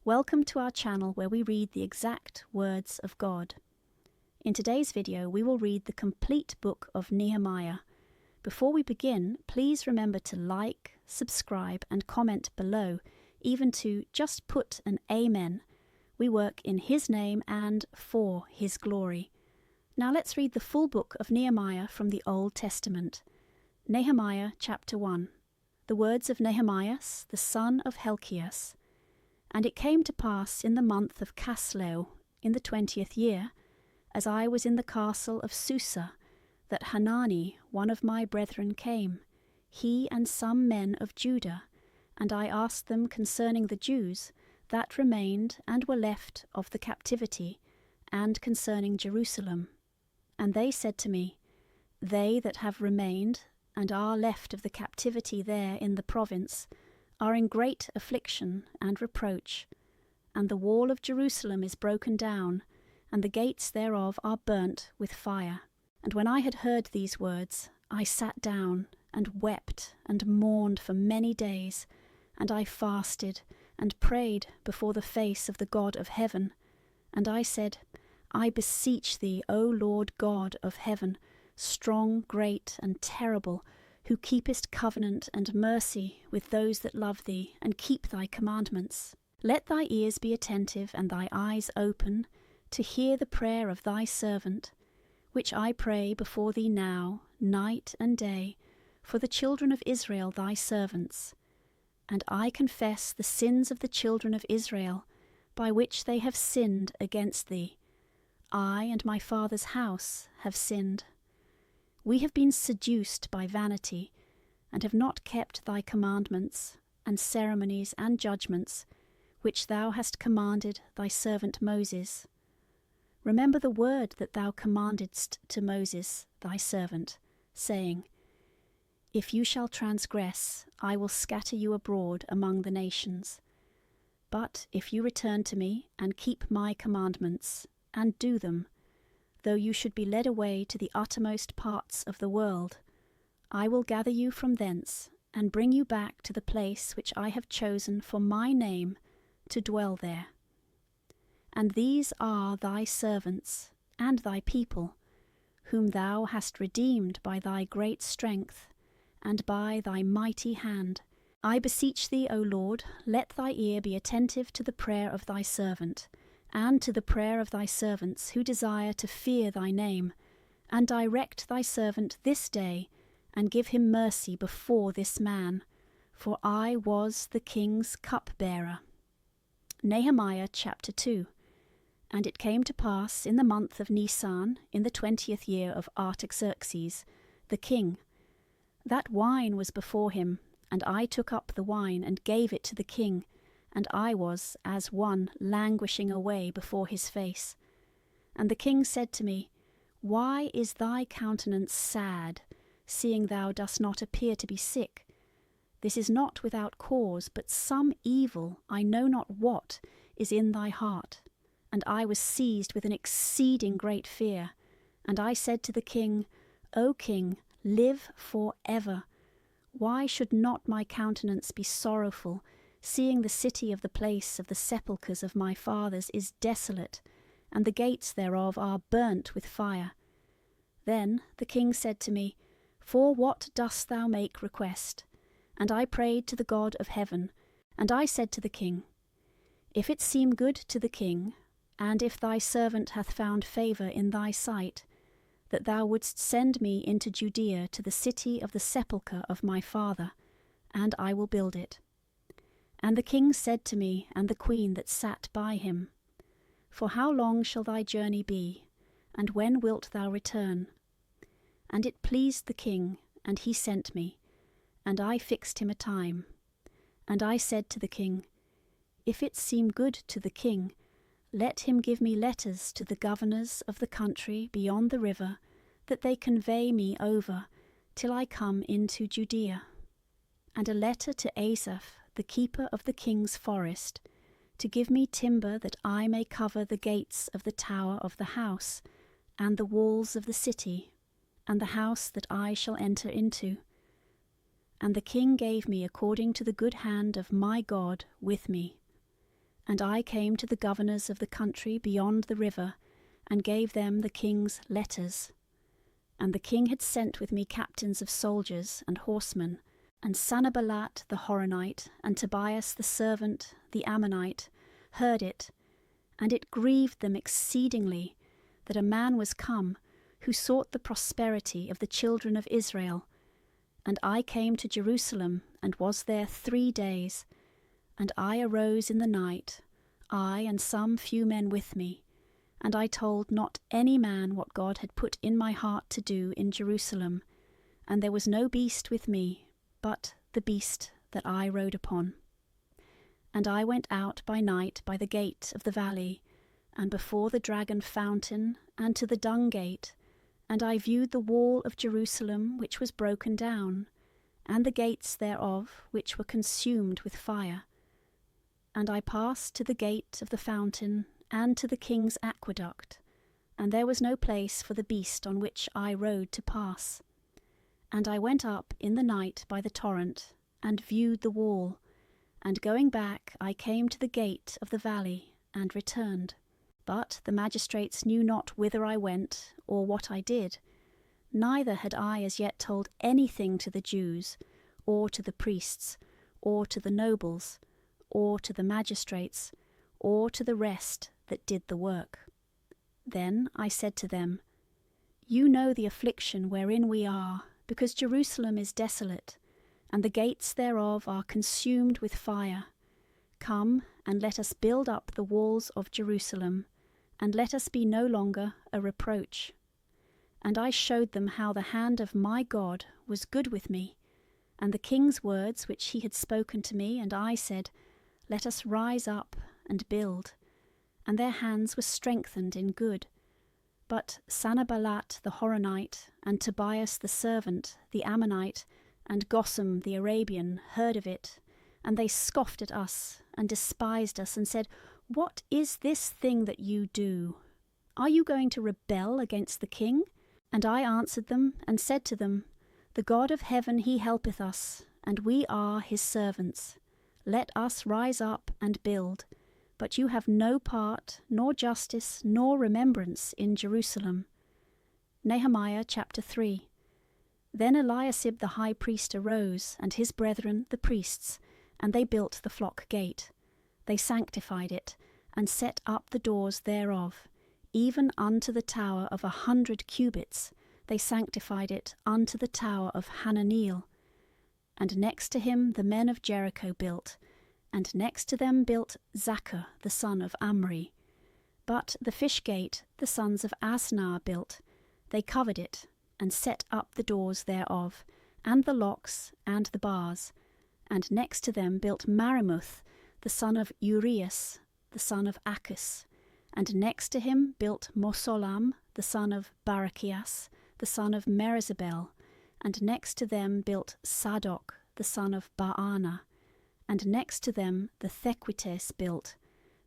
Welcome to our channel where we read the exact words of God. In today's video, we will read the complete book of Nehemiah. Before we begin, please remember to like, subscribe, and comment below, even to just put an Amen. We work in His name and for His glory. Now let's read the full book of Nehemiah from the Old Testament. Nehemiah chapter 1. The words of Nehemiah, the son of Helkias. And it came to pass in the month of Casleu, in the 20th year, as I was in the castle of Susa, that Hanani, one of my brethren, came, he and some men of Judah, and I asked them concerning the Jews that remained and were left of the captivity, and concerning Jerusalem. And they said to me, They that have remained and are left of the captivity there in the province are in great affliction and reproach, and the wall of Jerusalem is broken down, and the gates thereof are burnt with fire. And when I had heard these words, I sat down and wept and mourned for many days, and I fasted and prayed before the face of the God of heaven. And I said, I beseech thee, O Lord God of heaven, strong, great, and terrible, who keepest covenant and mercy with those that love thee, and keep thy commandments. Let thy ears be attentive and thy eyes open, to hear the prayer of thy servant, which I pray before thee now, night and day, for the children of Israel thy servants. And I confess the sins of the children of Israel, by which they have sinned against thee. I and my father's house have sinned. We have been seduced by vanity, and have not kept thy commandments, and ceremonies and judgments, which thou hast commanded thy servant Moses. Remember the word that thou commandedst to Moses thy servant, saying, If you shall transgress, I will scatter you abroad among the nations. But if you return to me, and keep my commandments, and do them, though you should be led away to the uttermost parts of the world, I will gather you from thence, and bring you back to the place which I have chosen for my name to dwell there. And these are thy servants, and thy people, whom thou hast redeemed by thy great strength, and by thy mighty hand. I beseech thee, O Lord, let thy ear be attentive to the prayer of thy servant, and to the prayer of thy servants who desire to fear thy name, and direct thy servant this day, and give him mercy before this man, for I was the king's cupbearer. Nehemiah chapter 2. And it came to pass in the month of Nisan, in the 20th year of Artaxerxes, the king, that wine was before him, and I took up the wine and gave it to the king, and I was as one languishing away before his face. And the king said to me, Why is thy countenance sad, seeing thou dost not appear to be sick? This is not without cause, but some evil, I know not what, is in thy heart. And I was seized with an exceeding great fear. And I said to the king, O king, live for ever. Why should not my countenance be sorrowful, seeing the city of the place of the sepulchres of my fathers is desolate, and the gates thereof are burnt with fire? Then the king said to me, For what dost thou make request? And I prayed to the God of heaven, and I said to the king, If it seem good to the king, and if thy servant hath found favour in thy sight, that thou wouldst send me into Judea to the city of the sepulchre of my father, and I will build it. And the king said to me, and the queen that sat by him, For how long shall thy journey be, and when wilt thou return? And it pleased the king, and he sent me, and I fixed him a time. And I said to the king, If it seem good to the king, let him give me letters to the governors of the country beyond the river, that they convey me over, till I come into Judea. And a letter to Asaph, the keeper of the king's forest, to give me timber that I may cover the gates of the tower of the house, and the walls of the city, and the house that I shall enter into. And the king gave me according to the good hand of my God with me. And I came to the governors of the country beyond the river, and gave them the king's letters. And the king had sent with me captains of soldiers and horsemen, and Sanballat the Horonite, and Tobias the servant, the Ammonite, heard it, and it grieved them exceedingly that a man was come who sought the prosperity of the children of Israel. And I came to Jerusalem, and was there 3 days. And I arose in the night, I and some few men with me, and I told not any man what God had put in my heart to do in Jerusalem. And there was no beast with me, but the beast that I rode upon. And I went out by night by the gate of the valley, and before the dragon fountain, and to the dung gate, and I viewed the wall of Jerusalem which was broken down, and the gates thereof which were consumed with fire. And I passed to the gate of the fountain, and to the king's aqueduct, and there was no place for the beast on which I rode to pass. And I went up in the night by the torrent, and viewed the wall, and going back I came to the gate of the valley, and returned. But the magistrates knew not whither I went, or what I did. Neither had I as yet told anything to the Jews, or to the priests, or to the nobles, or to the magistrates, or to the rest that did the work. Then I said to them, You know the affliction wherein we are, because Jerusalem is desolate, and the gates thereof are consumed with fire. Come, and let us build up the walls of Jerusalem, and let us be no longer a reproach. And I showed them how the hand of my God was good with me, and the king's words which he had spoken to me, and I said, Let us rise up and build. And their hands were strengthened in good. But Sanballat the Horonite, and Tobias the servant, the Ammonite, and Gossam the Arabian heard of it, and they scoffed at us, and despised us, and said, What is this thing that you do? Are you going to rebel against the king? And I answered them, and said to them, The God of heaven he helpeth us, and we are his servants. Let us rise up and build. But you have no part, nor justice, nor remembrance in Jerusalem. Nehemiah chapter 3. Then Eliashib the high priest arose, and his brethren the priests, and they built the flock gate. They sanctified it, and set up the doors thereof, even unto the tower of 100 cubits. They sanctified it unto the tower of Hananeel. And next to him the men of Jericho built, and next to them built Zaccur the son of Amri. But the fish gate the sons of Asnah built. They covered it, and set up the doors thereof, and the locks, and the bars. And next to them built Maremuth the son of Urias, the son of Achus. And next to him built Mosolam the son of Barachias, the son of Merizabel. And next to them built Sadok the son of Baana. And next to them the Thequites built.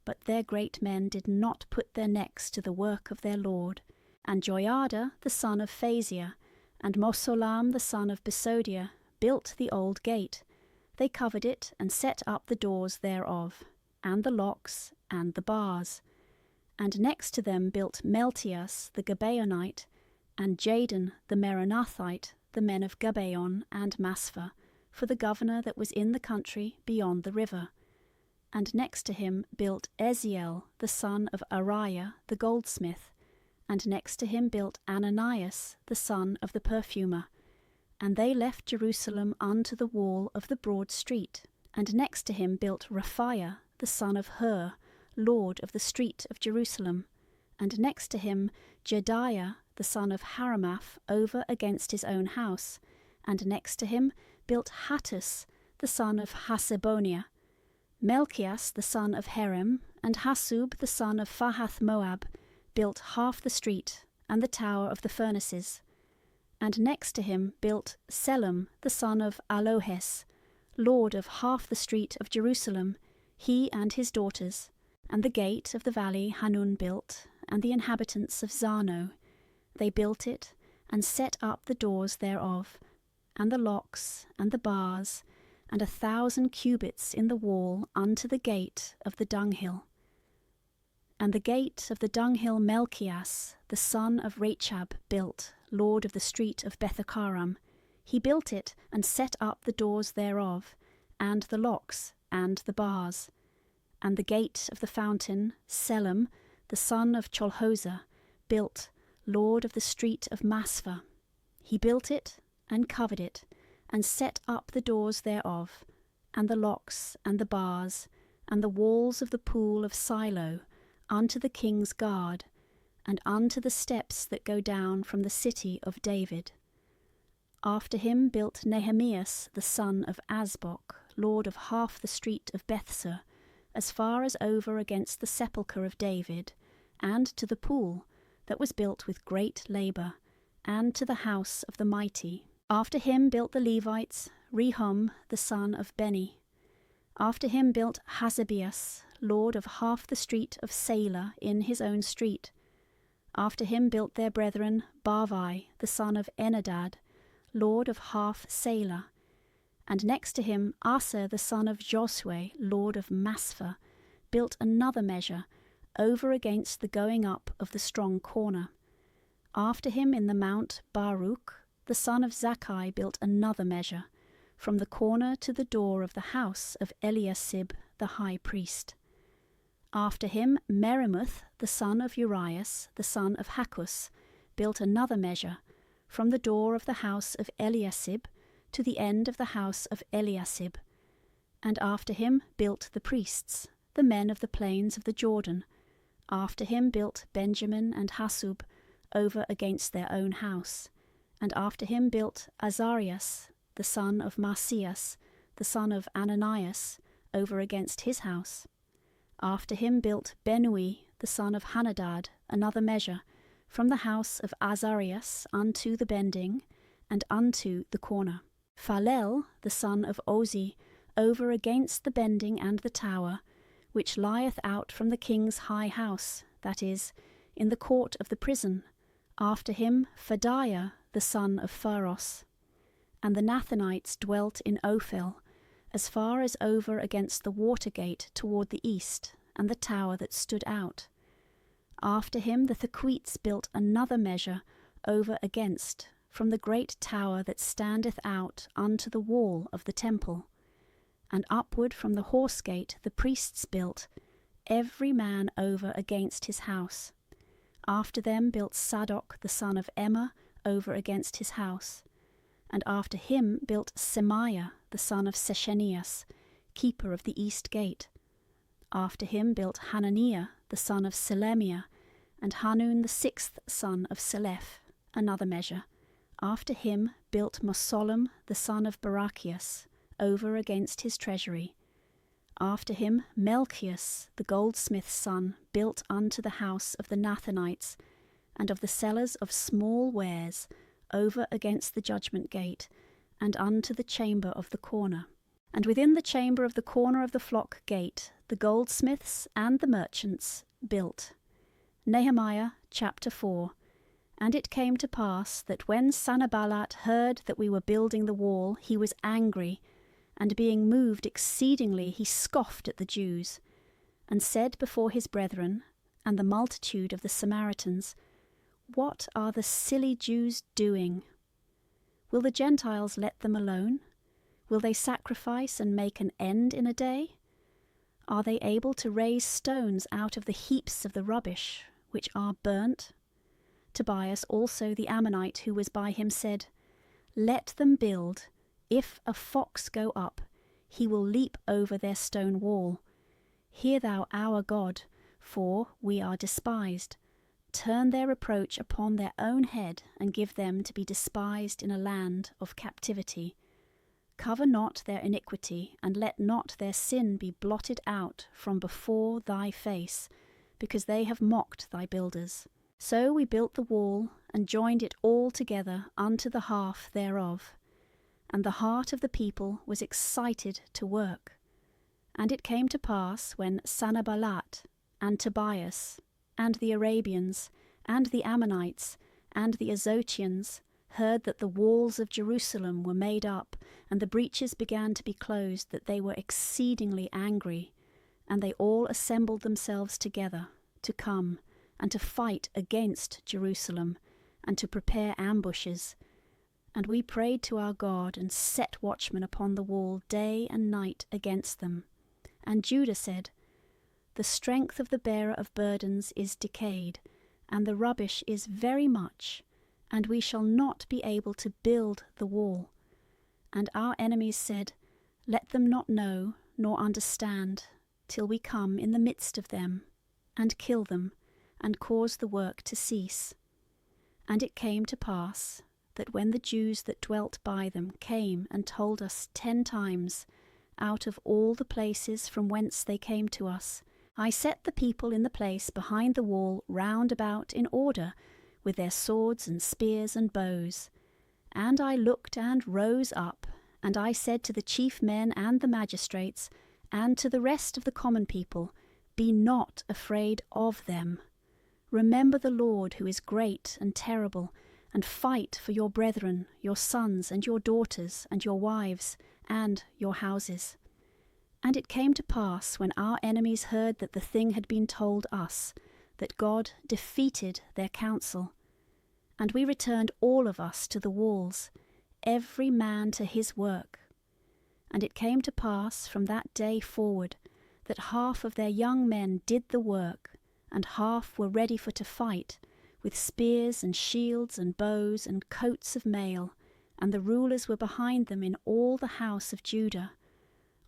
But their great men did not put their necks to the work of their Lord. And Joiada the son of Phasiah, and Mosolam the son of Besodiah, built the old gate. They covered it, and set up the doors thereof, and the locks, and the bars. And next to them built Meltias the Gabaonite, and Jadon the Meronothite, the men of Gabaon and Maspha, for the governor that was in the country beyond the river. And next to him built Eziel the son of Ariah the goldsmith, and next to him built Ananias the son of the perfumer. And they left Jerusalem unto the wall of the broad street. And next to him built Raphiah the son of Hur, lord of the street of Jerusalem. And next to him Jedaiah the son of Haramath over against his own house. And next to him built Hattus the son of Haseboniah. Melchias the son of Herem, and Hasub the son of Fahath Moab, built half the street, and the tower of the furnaces. And next to him built Selum the son of Alohes, lord of half the street of Jerusalem, he and his daughters. And the gate of the valley Hanun built, and the inhabitants of Zano. They built it, and set up the doors thereof, and the locks, and the bars, and 1,000 cubits in the wall unto the gate of the dunghill. And the gate of the dunghill Melchias, the son of Rechab, built, lord of the street of Bethakaram. He built it, and set up the doors thereof, and the locks, and the bars. And the gate of the fountain, Selim, the son of Cholhoza, built, lord of the street of Maspha. He built it, and covered it, and set up the doors thereof, and the locks, and the bars, and the walls of the pool of Silo, unto the king's guard, and unto the steps that go down from the city of David. After him built Nehemiah the son of Azbok, lord of half the street of Bethsur, as far as over against the sepulchre of David, and to the pool, that was built with great labour, and to the house of the mighty. After him built the Levites, Rehum the son of Beni. After him built Hasabias, lord of half the street of Salah in his own street. After him built their brethren Bavai the son of Enadad, lord of half Salah. And next to him Asa the son of Josue, lord of Maspha, built another measure, over against the going up of the strong corner. After him in the mount Baruch, the son of Zakkai, built another measure, from the corner to the door of the house of Eliasib the high priest. After him Meremoth, the son of Urias, the son of Hakkus, built another measure, from the door of the house of Eliasib to the end of the house of Eliasib. And after him built the priests, the men of the plains of the Jordan. After him built Benjamin and Hasub, over against their own house. And after him built Azarias, the son of Marcias, the son of Ananias, over against his house. After him built Benui, the son of Hanadad, another measure, from the house of Azarias unto the bending, and unto the corner. Phalel, the son of Ozi, over against the bending and the tower, which lieth out from the king's high house, that is, in the court of the prison. After him Phadiah, the son of Pharos. And the Nathanites dwelt in Ophel, as far as over against the water gate toward the east, and the tower that stood out. After him the Thuquites built another measure over against, from the great tower that standeth out unto the wall of the temple. And upward from the horse gate the priests built, every man over against his house. After them built Sadok the son of Emma over against his house. And after him built Semaiah the son of Shechanias, keeper of the east gate. After him built Hananiah the son of Selemiah, and Hanun the sixth son of Seleph, another measure. After him built Mosollam the son of Barachias, over against his treasury. After him Melchias the goldsmith's son built unto the house of the Nathanites, and of the sellers of small wares, over against the judgment gate, and unto the chamber of the corner. And within the chamber of the corner of the flock gate the goldsmiths and the merchants built. Nehemiah chapter 4. And it came to pass that when Sanballat heard that we were building the wall, he was angry, and being moved exceedingly, he scoffed at the Jews, and said before his brethren, and the multitude of the Samaritans, What are the silly Jews doing? Will the Gentiles let them alone? Will they sacrifice and make an end in a day? Are they able to raise stones out of the heaps of the rubbish, which are burnt? Tobias also the Ammonite, who was by him, said, Let them build. If a fox go up, he will leap over their stone wall. Hear thou our God, for we are despised. Turn their reproach upon their own head, and give them to be despised in a land of captivity. Cover not their iniquity, and let not their sin be blotted out from before thy face, because they have mocked thy builders. So we built the wall, and joined it all together unto the half thereof. And the heart of the people was excited to work. And it came to pass, when Sanballat, and Tobias, and the Arabians, and the Ammonites, and the Azotians, heard that the walls of Jerusalem were made up, and the breaches began to be closed, that they were exceedingly angry, and they all assembled themselves together to come and to fight against Jerusalem, and to prepare ambushes. And we prayed to our God, and set watchmen upon the wall day and night against them. And Judah said, The strength of the bearer of burdens is decayed, and the rubbish is very much, and we shall not be able to build the wall. And our enemies said, Let them not know nor understand, till we come in the midst of them, and kill them, and cause the work to cease. And it came to pass, that when the Jews that dwelt by them came and told us 10 times, out of all the places from whence they came to us, I set the people in the place behind the wall round about in order, with their swords and spears and bows. And I looked and rose up, and I said to the chief men and the magistrates, and to the rest of the common people, Be not afraid of them. Remember the Lord, who is great and terrible, and fight for your brethren, your sons and your daughters, and your wives, and your houses. And it came to pass, when our enemies heard that the thing had been told us, that God defeated their counsel. And we returned all of us to the walls, every man to his work. And it came to pass from that day forward, that half of their young men did the work, and half were ready for to fight, with spears and shields and bows and coats of mail, and the rulers were behind them in all the house of Judah,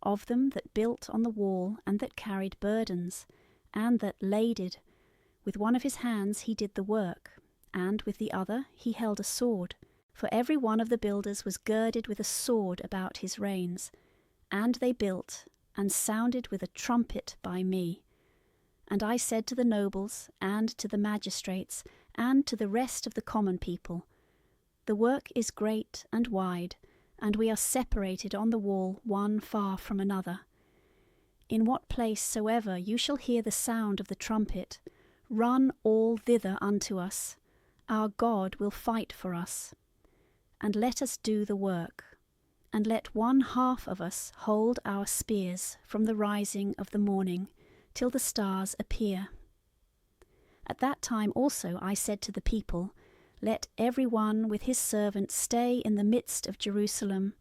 of them that built on the wall, and that carried burdens, and that laded. With one of his hands he did the work, and with the other he held a sword, for every one of the builders was girded with a sword about his reins. And they built, and sounded with a trumpet by me. And I said to the nobles, and to the magistrates, and to the rest of the common people, The work is great and wide, and we are separated on the wall one far from another. In what place soever you shall hear the sound of the trumpet, run all thither unto us. Our God will fight for us. And let us do the work, and let one half of us hold our spears from the rising of the morning till the stars appear. At that time also I said to the people, Let every one with his servant stay in the midst of Jerusalem,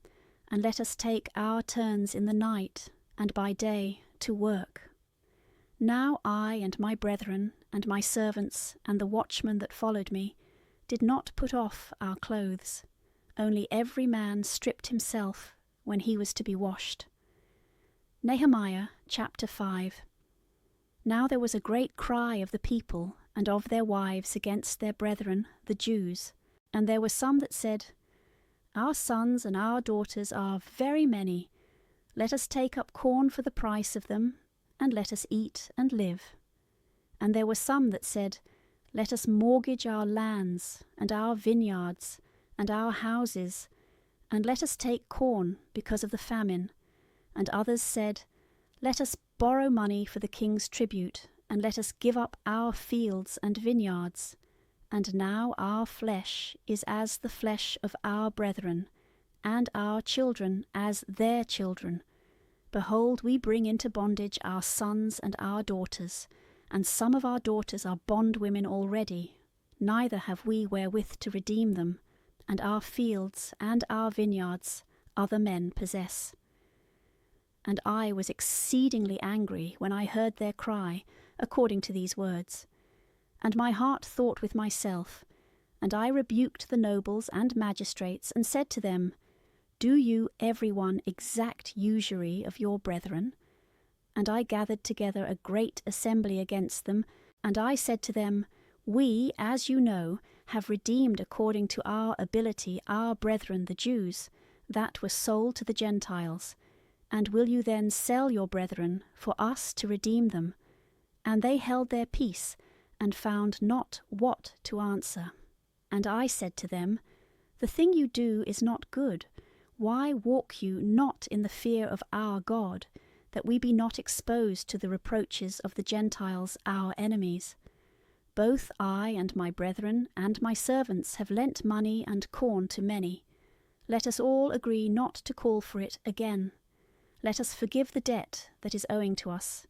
and let us take our turns in the night and by day to work. Now I and my brethren and my servants and the watchmen that followed me did not put off our clothes, only every man stripped himself when he was to be washed. Nehemiah chapter 5. Now there was a great cry of the people and of their wives against their brethren, the Jews. And there were some that said, Our sons and our daughters are very many. Let us take up corn for the price of them, and let us eat and live. And there were some that said, Let us mortgage our lands, and our vineyards, and our houses, and let us take corn because of the famine. And others said, Let us borrow money for the king's tribute, and let us give up our fields and vineyards. And now our flesh is as the flesh of our brethren, and our children as their children. Behold, we bring into bondage our sons and our daughters, and some of our daughters are bondwomen already, neither have we wherewith to redeem them, and our fields and our vineyards other men possess. And I was exceedingly angry when I heard their cry, according to these words. And my heart thought with myself, and I rebuked the nobles and magistrates, and said to them, Do you every one exact usury of your brethren? And I gathered together a great assembly against them, and I said to them, We, as you know, have redeemed according to our ability our brethren the Jews, that were sold to the Gentiles. And will you then sell your brethren for us to redeem them? And they held their peace, and found not what to answer. And I said to them, The thing you do is not good. Why walk you not in the fear of our God, that we be not exposed to the reproaches of the Gentiles our enemies? both I and my brethren and my servants have lent money and corn to many. Let us all agree not to call for it again. Let us forgive the debt that is owing to us.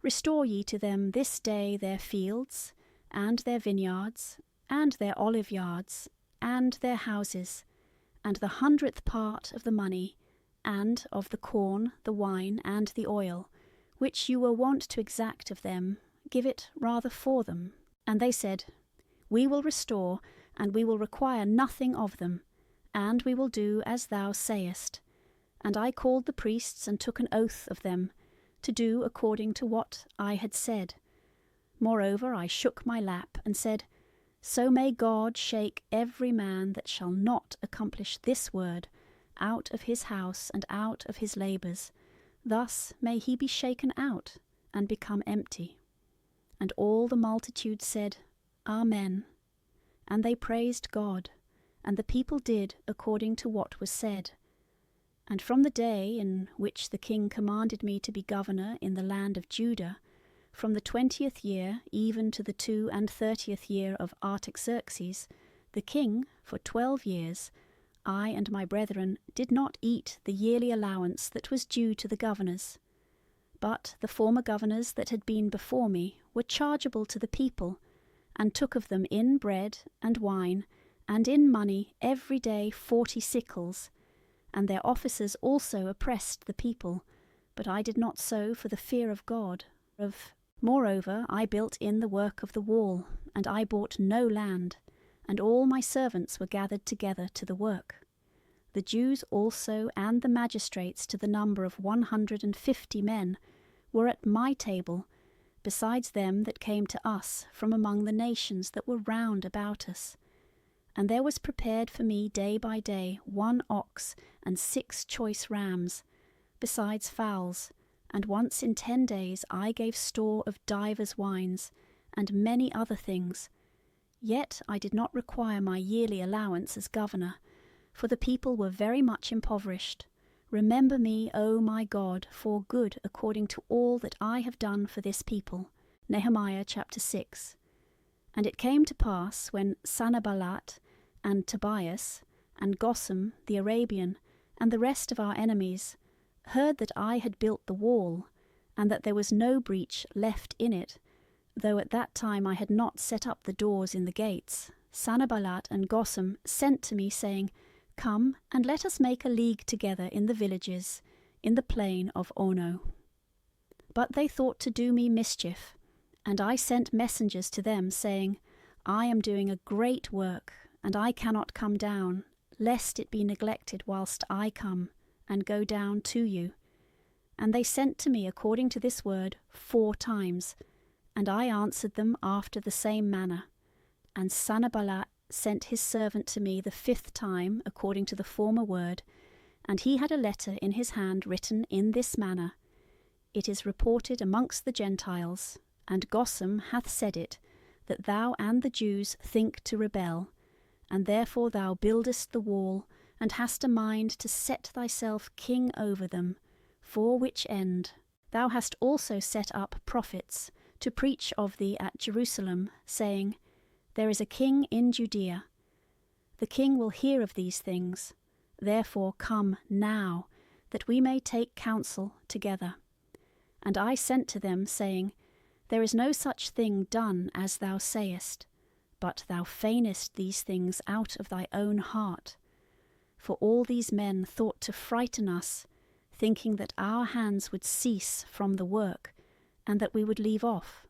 Restore ye to them this day their fields, and their vineyards, and their olive yards, and their houses, and the 100th part of the money, and of the corn, the wine, and the oil, which you were wont to exact of them, give it rather for them. And they said, We will restore, and we will require nothing of them, and we will do as thou sayest. And I called the priests and took an oath of them, to do according to what I had said. Moreover, I shook my lap, and said, So may God shake every man that shall not accomplish this word, out of his house and out of his labours. Thus may he be shaken out, and become empty. And all the multitude said, Amen. And they praised God, and the people did according to what was said. And from the day in which the king commanded me to be governor in the land of Judah, from the 20th year even to the 32nd year of Artaxerxes, the king, for 12 years, I and my brethren did not eat the yearly allowance that was due to the governors. But the former governors that had been before me were chargeable to the people, and took of them in bread and wine, and in money every day 40 sickles, and their officers also oppressed the people, but I did not so for the fear of God. Moreover, I built in the work of the wall, and I bought no land, and all my servants were gathered together to the work. The Jews also and the magistrates, to the number of 150 men, were at my table, besides them that came to us from among the nations that were round about us. And there was prepared for me day by day 1 ox and 6 choice rams, besides fowls, and once in 10 days I gave store of divers wines, and many other things. Yet I did not require my yearly allowance as governor, for the people were very much impoverished. Remember me, O my God, for good according to all that I have done for this people. Nehemiah chapter 6. And it came to pass, when Sanballat and Tobias and Gesem the Arabian and the rest of our enemies heard that I had built the wall, and that there was no breach left in it, though at that time I had not set up the doors in the gates, Sanballat and Gesem sent to me, saying, Come, and let us make a league together in the villages, in the plain of Ono. But they thought to do me mischief, and I sent messengers to them, saying, I am doing a great work, and I cannot come down, lest it be neglected whilst I come, and go down to you. And they sent to me according to this word 4 times, and I answered them after the same manner. And Sanballat sent his servant to me the 5th time according to the former word, and he had a letter in his hand written in this manner, It is reported amongst the Gentiles, and Gesem hath said it, that thou and the Jews think to rebel, and therefore thou buildest the wall, and hast a mind to set thyself king over them, for which end thou hast also set up prophets to preach of thee at Jerusalem, saying, There is a king in Judea. The king will hear of these things. Therefore come now, that we may take counsel together. And I sent to them, saying, There is no such thing done as thou sayest, but thou feignest these things out of thy own heart. For all these men thought to frighten us, thinking that our hands would cease from the work, and that we would leave off.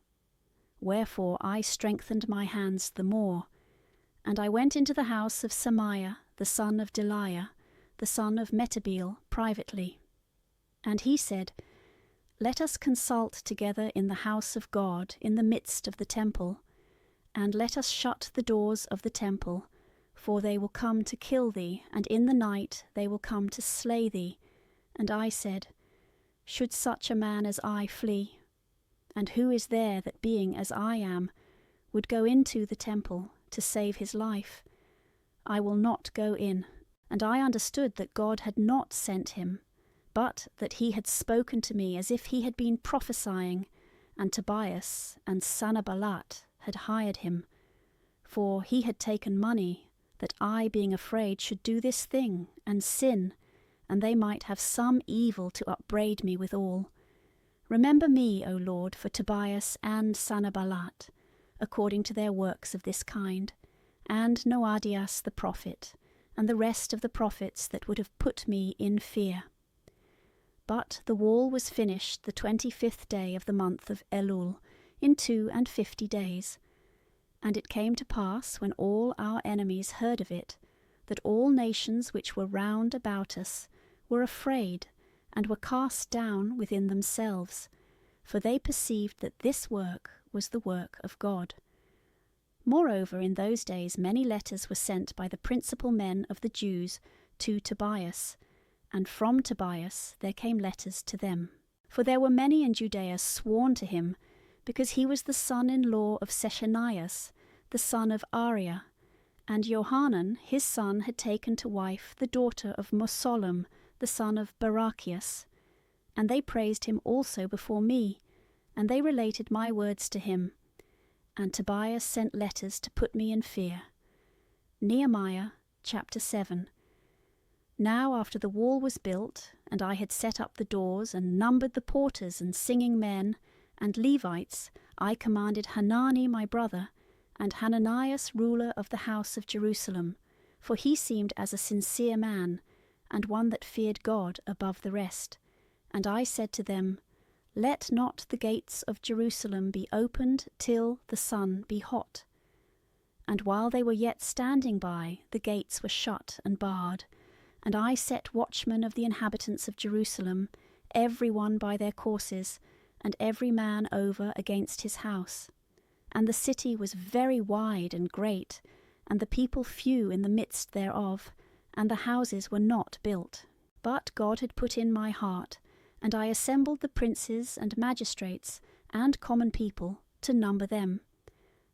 Wherefore I strengthened my hands the more. And I went into the house of Semiah, the son of Deliah, the son of Metabeel, privately. And he said, Let us consult together in the house of God in the midst of the temple, and let us shut the doors of the temple, for they will come to kill thee, and in the night they will come to slay thee. And I said, Should such a man as I flee? And who is there that, being as I am, would go into the temple to save his life? I will not go in. And I understood that God had not sent him, but that he had spoken to me as if he had been prophesying, and Tobias and Sanballat had hired him, for he had taken money, that I, being afraid, should do this thing and sin, and they might have some evil to upbraid me withal. Remember me, O Lord, for Tobias and Sanballat, according to their works of this kind, and Noadias the prophet, and the rest of the prophets that would have put me in fear. But the wall was finished the 25th day of the month of Elul, in 52 days. And it came to pass, when all our enemies heard of it, that all nations which were round about us were afraid, and were cast down within themselves, for they perceived that this work was the work of God. Moreover, in those days many letters were sent by the principal men of the Jews to Tobias, and from Tobias there came letters to them. For there were many in Judea sworn to him, because he was the son-in-law of Shechanias, the son of Ariah, and Johanan his son had taken to wife the daughter of Mosollam, the son of Barachias. And they praised him also before me, and they related my words to him. And Tobias sent letters to put me in fear. Nehemiah chapter 7. Now after the wall was built, and I had set up the doors, and numbered the porters and singing men, and Levites, I commanded Hanani my brother, and Hananias ruler of the house of Jerusalem, for he seemed as a sincere man, and one that feared God above the rest. And I said to them, Let not the gates of Jerusalem be opened till the sun be hot. And while they were yet standing by, the gates were shut and barred. And I set watchmen of the inhabitants of Jerusalem, every one by their courses, and every man over against his house. And the city was very wide and great, and the people few in the midst thereof, and the houses were not built. But God had put in my heart, and I assembled the princes and magistrates and common people to number them.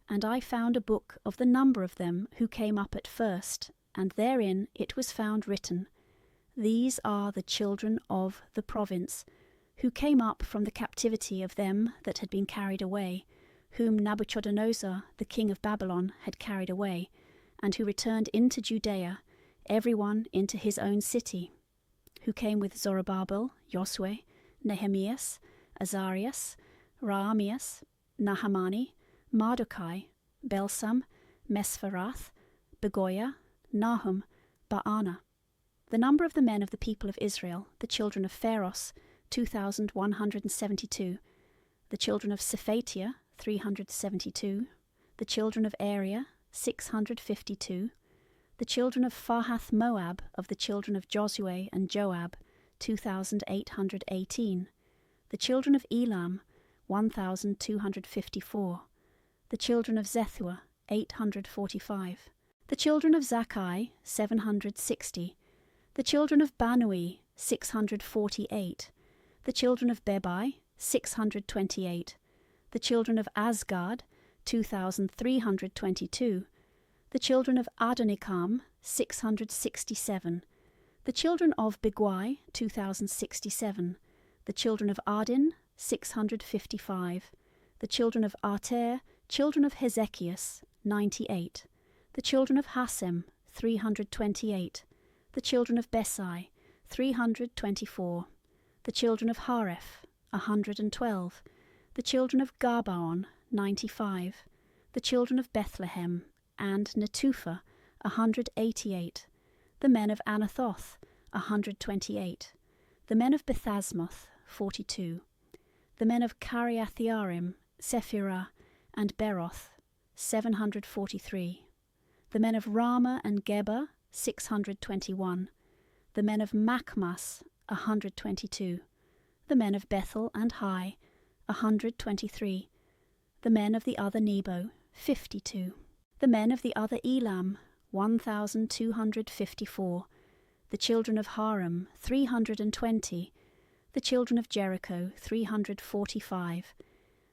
And I found a book of the number of them who came up at first, and therein it was found written, These are the children of the province, who came up from the captivity of them that had been carried away, whom Nabuchodonosor the king of Babylon had carried away, and who returned into Judea, every one into his own city, who came with Zorobabel, Josue, Nehemias, Azarias, Raamias, Nahamani, Mardochai, Belsam, Mespherath, Begoiah, Nahum, Baana. The number of the men of the people of Israel, the children of Pharos, 2,172. The children of Sephatia, 372. The children of Area, 652. The children of Fahath Moab of the children of Josue and Joab, 2,818. The children of Elam, 1,254. The children of Zethua, 845. The children of Zakkai, 760. The children of Banui, 648. The children of Bebai, 628. The children of Asgad, 2,322. The children of Adonikam, 667. The children of Bigwai, 2,067. The children of Ardin, 655. The children of Arter, children of Hezekias, 98. The children of Hasem, 328. The children of Besai, 324. The children of Hareph, 112. The children of Gabaon, 95. The children of Bethlehem, and Netupha, 188. The men of Anathoth, 128. The men of Bethasmoth, 42. The men of Kiriath-Jearim, Sephirah, and Beroth, 743. The men of Ramah and Geba, 621. The men of Machmas, 122. The men of Bethel and Hai, 123. The men of the other Nebo, 52. The men of the other Elam, 1,254. The children of Haram, 320. The children of Jericho, 345.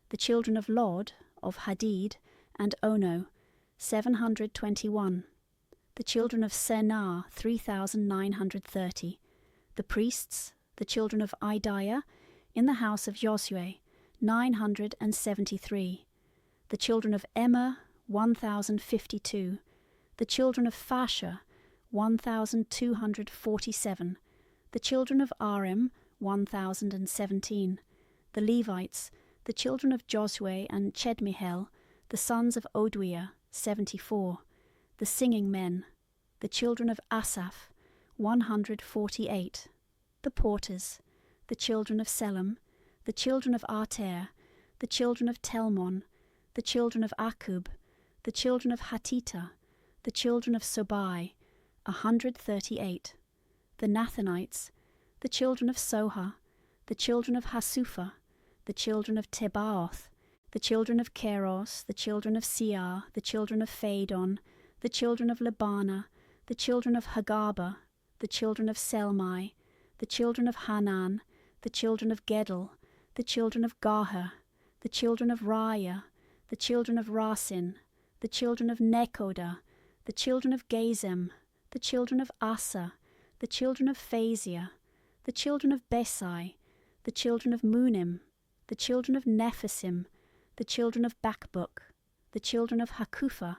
The children of Lod, of Hadid, and Ono, 721. The children of Senah, 3,930. The priests, the children of Idiah, in the house of Josue, 973. The children of Emmer, 1,052. The children of Fasher, 1,247. The children of Arim, 1,017. The Levites, the children of Josue and Chedmihel, the sons of Odwiah, 74. The singing men, the children of Asaph, 148. The porters, the children of Selam, the children of Arter, the children of Telmon, the children of Akub, the children of Hatita, the children of Sobai, 138. The Nathanites, the children of Soha, the children of Hasupha, the children of Tebaoth, the children of Keros, the children of Seah, the children of Phadon, the children of Labana, the children of Hagaba, the children of Selmai, the children of Hanan, the children of Gedal, the children of Gaher, the children of Raya, the children of Rasin, the children of Nekoda, the children of Gazem, the children of Asa, the children of Phasiah, the children of Besai, the children of Munim, the children of Nephisim, the children of Bakbuk, the children of Hakupha,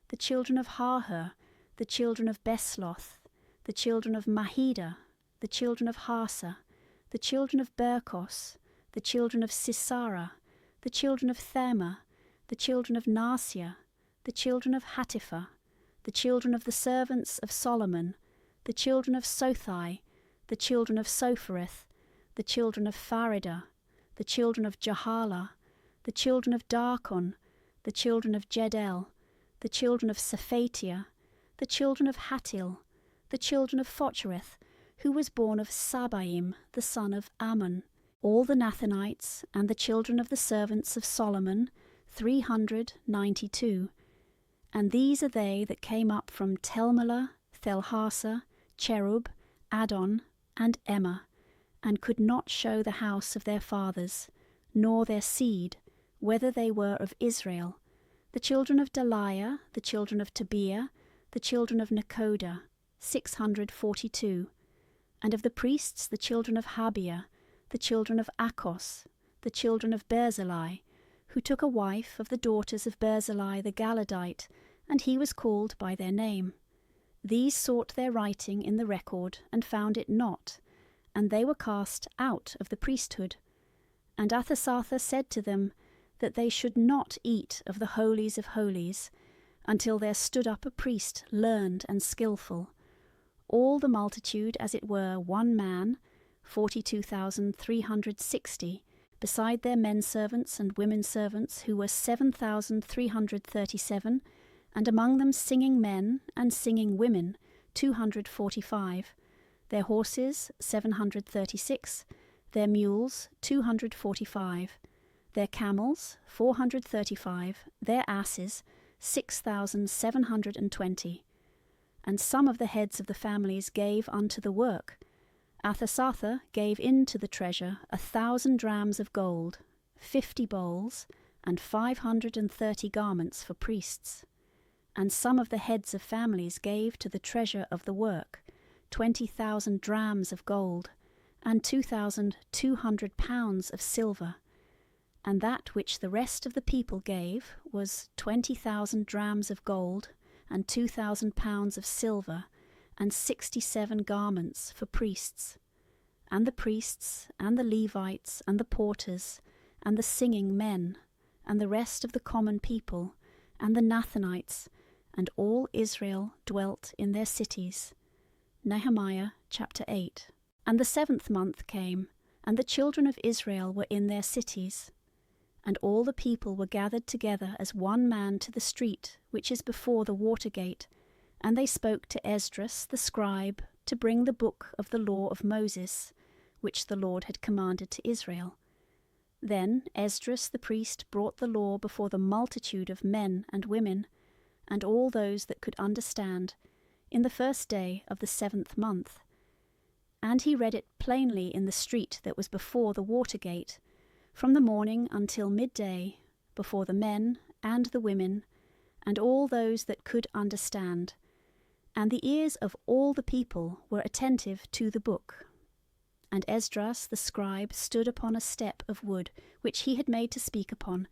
the children of Harhur, the children of Besloth, the children of Mahida, the children of Hasa, the children of Berkos, the children of Sisara, the children of Thema, the children of Narsia, the children of Hatipha, the children of the servants of Solomon, the children of Sothai, the children of Sophereth, the children of Farida, the children of Jahala, the children of Darkon, the children of Jedel, the children of Sephatia, the children of Hatil, the children of Phochereth, who was born of Sabaim, the son of Ammon, all the Nathanites, and the children of the servants of Solomon, 392. And these are they that came up from Telmelah, Thelhasa, Cherub, Adon, and Emma, and could not show the house of their fathers, nor their seed, whether they were of Israel, the children of Deliah, the children of Tobiah, the children of Nekoda, 642, and of the priests the children of Habiah, the children of Akos, the children of Berzellai, who took a wife of the daughters of Berzellai the Galadite, and he was called by their name. These sought their writing in the record, and found it not, and they were cast out of the priesthood. And Athasatha said to them that they should not eat of the holies of holies, until there stood up a priest learned and skilful, all the multitude as it were one man, 42,360, beside their men servants and women servants, who were 7,337, and among them singing men and singing women, 245, their horses 736, their mules 245, their camels 435, their asses 6,720. And some of the heads of the families gave unto the work. Athasatha gave into the treasure 1,000 drams of gold, 50 bowls, and 530 garments for priests. And some of the heads of families gave to the treasure of the work 20,000 drams of gold, and 2,200 pounds of silver. And that which the rest of the people gave was 20,000 drams of gold, and 2,000 pounds of silver, and 67 garments for priests. And the priests, and the Levites, and the porters, and the singing men, and the rest of the common people, and the Nathanites, and all Israel dwelt in their cities. Nehemiah chapter 8. And the 7th month came, and the children of Israel were in their cities. And all the people were gathered together as one man to the street which is before the water gate, and they spoke to Esdras the scribe to bring the book of the law of Moses, which the Lord had commanded to Israel. Then Esdras the priest brought the law before the multitude of men and women, and all those that could understand, in the 1st day of the 7th month. And he read it plainly in the street that was before the water gate, from the morning until midday, before the men and the women, and all those that could understand. And the ears of all the people were attentive to the book. And Esdras the scribe stood upon a step of wood, which he had made to speak upon,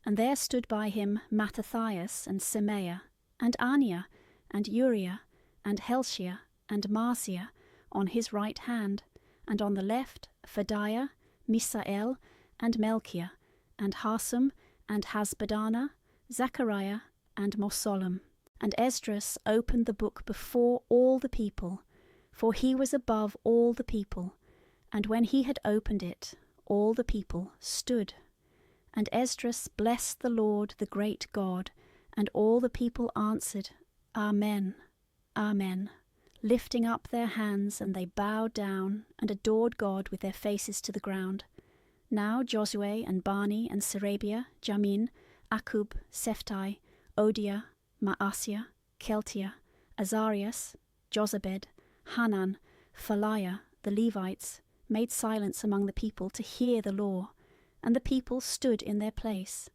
And there stood by him Mattathias, and Semaiah, and Aniah, and Uriah, and Helshia, and Marcia, on his right hand, and on the left Phadiah, Misael, and Melchiah, and Hasum, and Hasbadana, Zechariah, and Mosollam. And Esdras opened the book before all the people, for he was above all the people. And when he had opened it, all the people stood. And Esdras blessed the Lord, the great God, and all the people answered, Amen, Amen, lifting up their hands, and they bowed down and adored God with their faces to the ground. Now Josue and Bani and Serebiah, Jamin, Akub, Sephtai, Odiah, Maaseiah, Keltiah, Azarias, Jozabed, Hanan, Phaliah, the Levites, made silence among the people to hear the law, and the people stood in their place.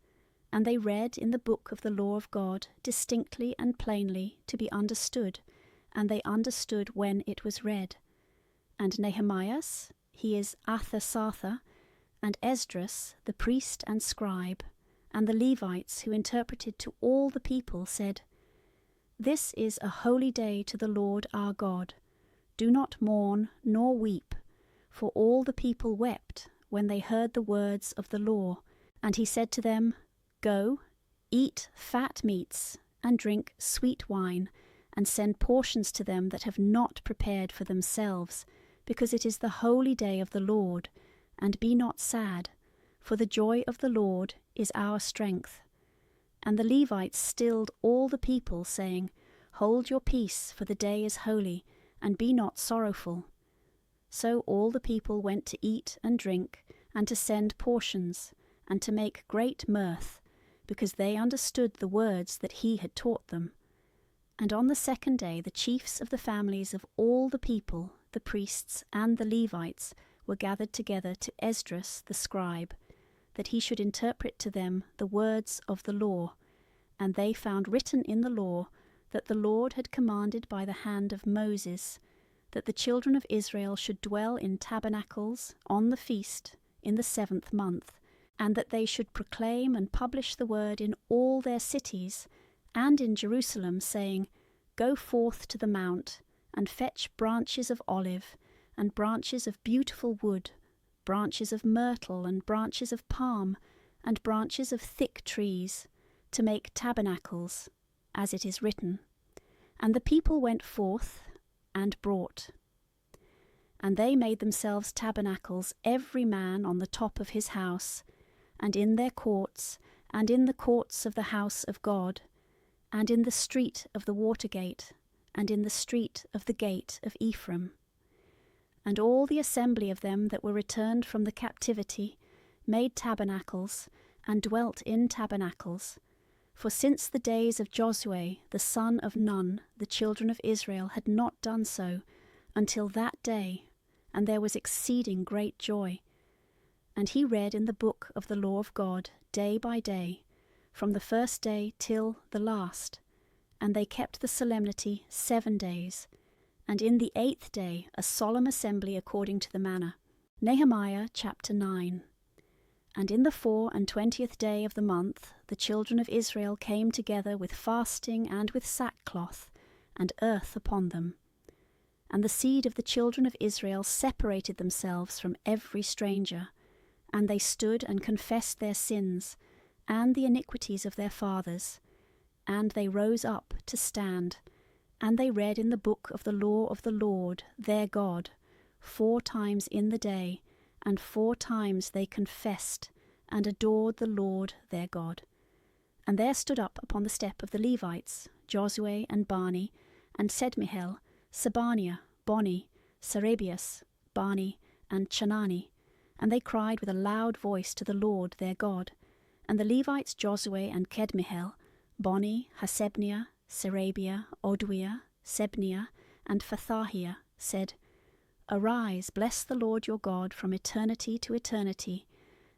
And they read in the book of the law of God distinctly and plainly to be understood, and they understood when it was read. And Nehemiah, he is Athasatha, and Esdras, the priest and scribe, and the Levites who interpreted to all the people said, This is a holy day to the Lord our God. Do not mourn nor weep, for all the people wept when they heard the words of the law. And he said to them, Go, eat fat meats, and drink sweet wine, and send portions to them that have not prepared for themselves, because it is the holy day of the Lord. And be not sad, for the joy of the Lord is our strength. And the Levites stilled all the people, saying, Hold your peace, for the day is holy, and be not sorrowful. So all the people went to eat and drink, and to send portions, and to make great mirth, because they understood the words that he had taught them. And on the second day the chiefs of the families of all the people, the priests and the Levites, were gathered together to Esdras the scribe, that he should interpret to them the words of the law. And they found written in the law that the Lord had commanded by the hand of Moses, that the children of Israel should dwell in tabernacles on the feast in the 7th month, and that they should proclaim and publish the word in all their cities, and in Jerusalem, saying, Go forth to the mount, and fetch branches of olive, and branches of beautiful wood, branches of myrtle, and branches of palm, and branches of thick trees, to make tabernacles, as it is written. And the people went forth and brought. And they made themselves tabernacles, every man on the top of his house, and in their courts, and in the courts of the house of God, and in the street of the water gate, and in the street of the gate of Ephraim. And all the assembly of them that were returned from the captivity made tabernacles, and dwelt in tabernacles. For since the days of Josue the son of Nun, the children of Israel had not done so, until that day, and there was exceeding great joy. And he read in the book of the law of God day by day, from the first day till the last. And they kept the solemnity 7 days, and in the 8th day a solemn assembly according to the manner. Nehemiah chapter 9. And in the 24th day of the month the children of Israel came together with fasting and with sackcloth, and earth upon them. And the seed of the children of Israel separated themselves from every stranger, and they stood and confessed their sins, and the iniquities of their fathers. And they rose up to stand, and they read in the book of the law of the Lord their God 4 times in the day, and 4 times they confessed and adored the Lord their God. And there stood up upon the step of the Levites Josue and Bani, and Sedmiel, Sabaniah, Boni, Serebias, Bani, and Chanani, and they cried with a loud voice to the Lord their God. And the Levites Josue and Kedmiel, Boni, Hasebniah, Serebiah, Odwiah, Sebniah, and Phathahiah, said, Arise, bless the Lord your God from eternity to eternity,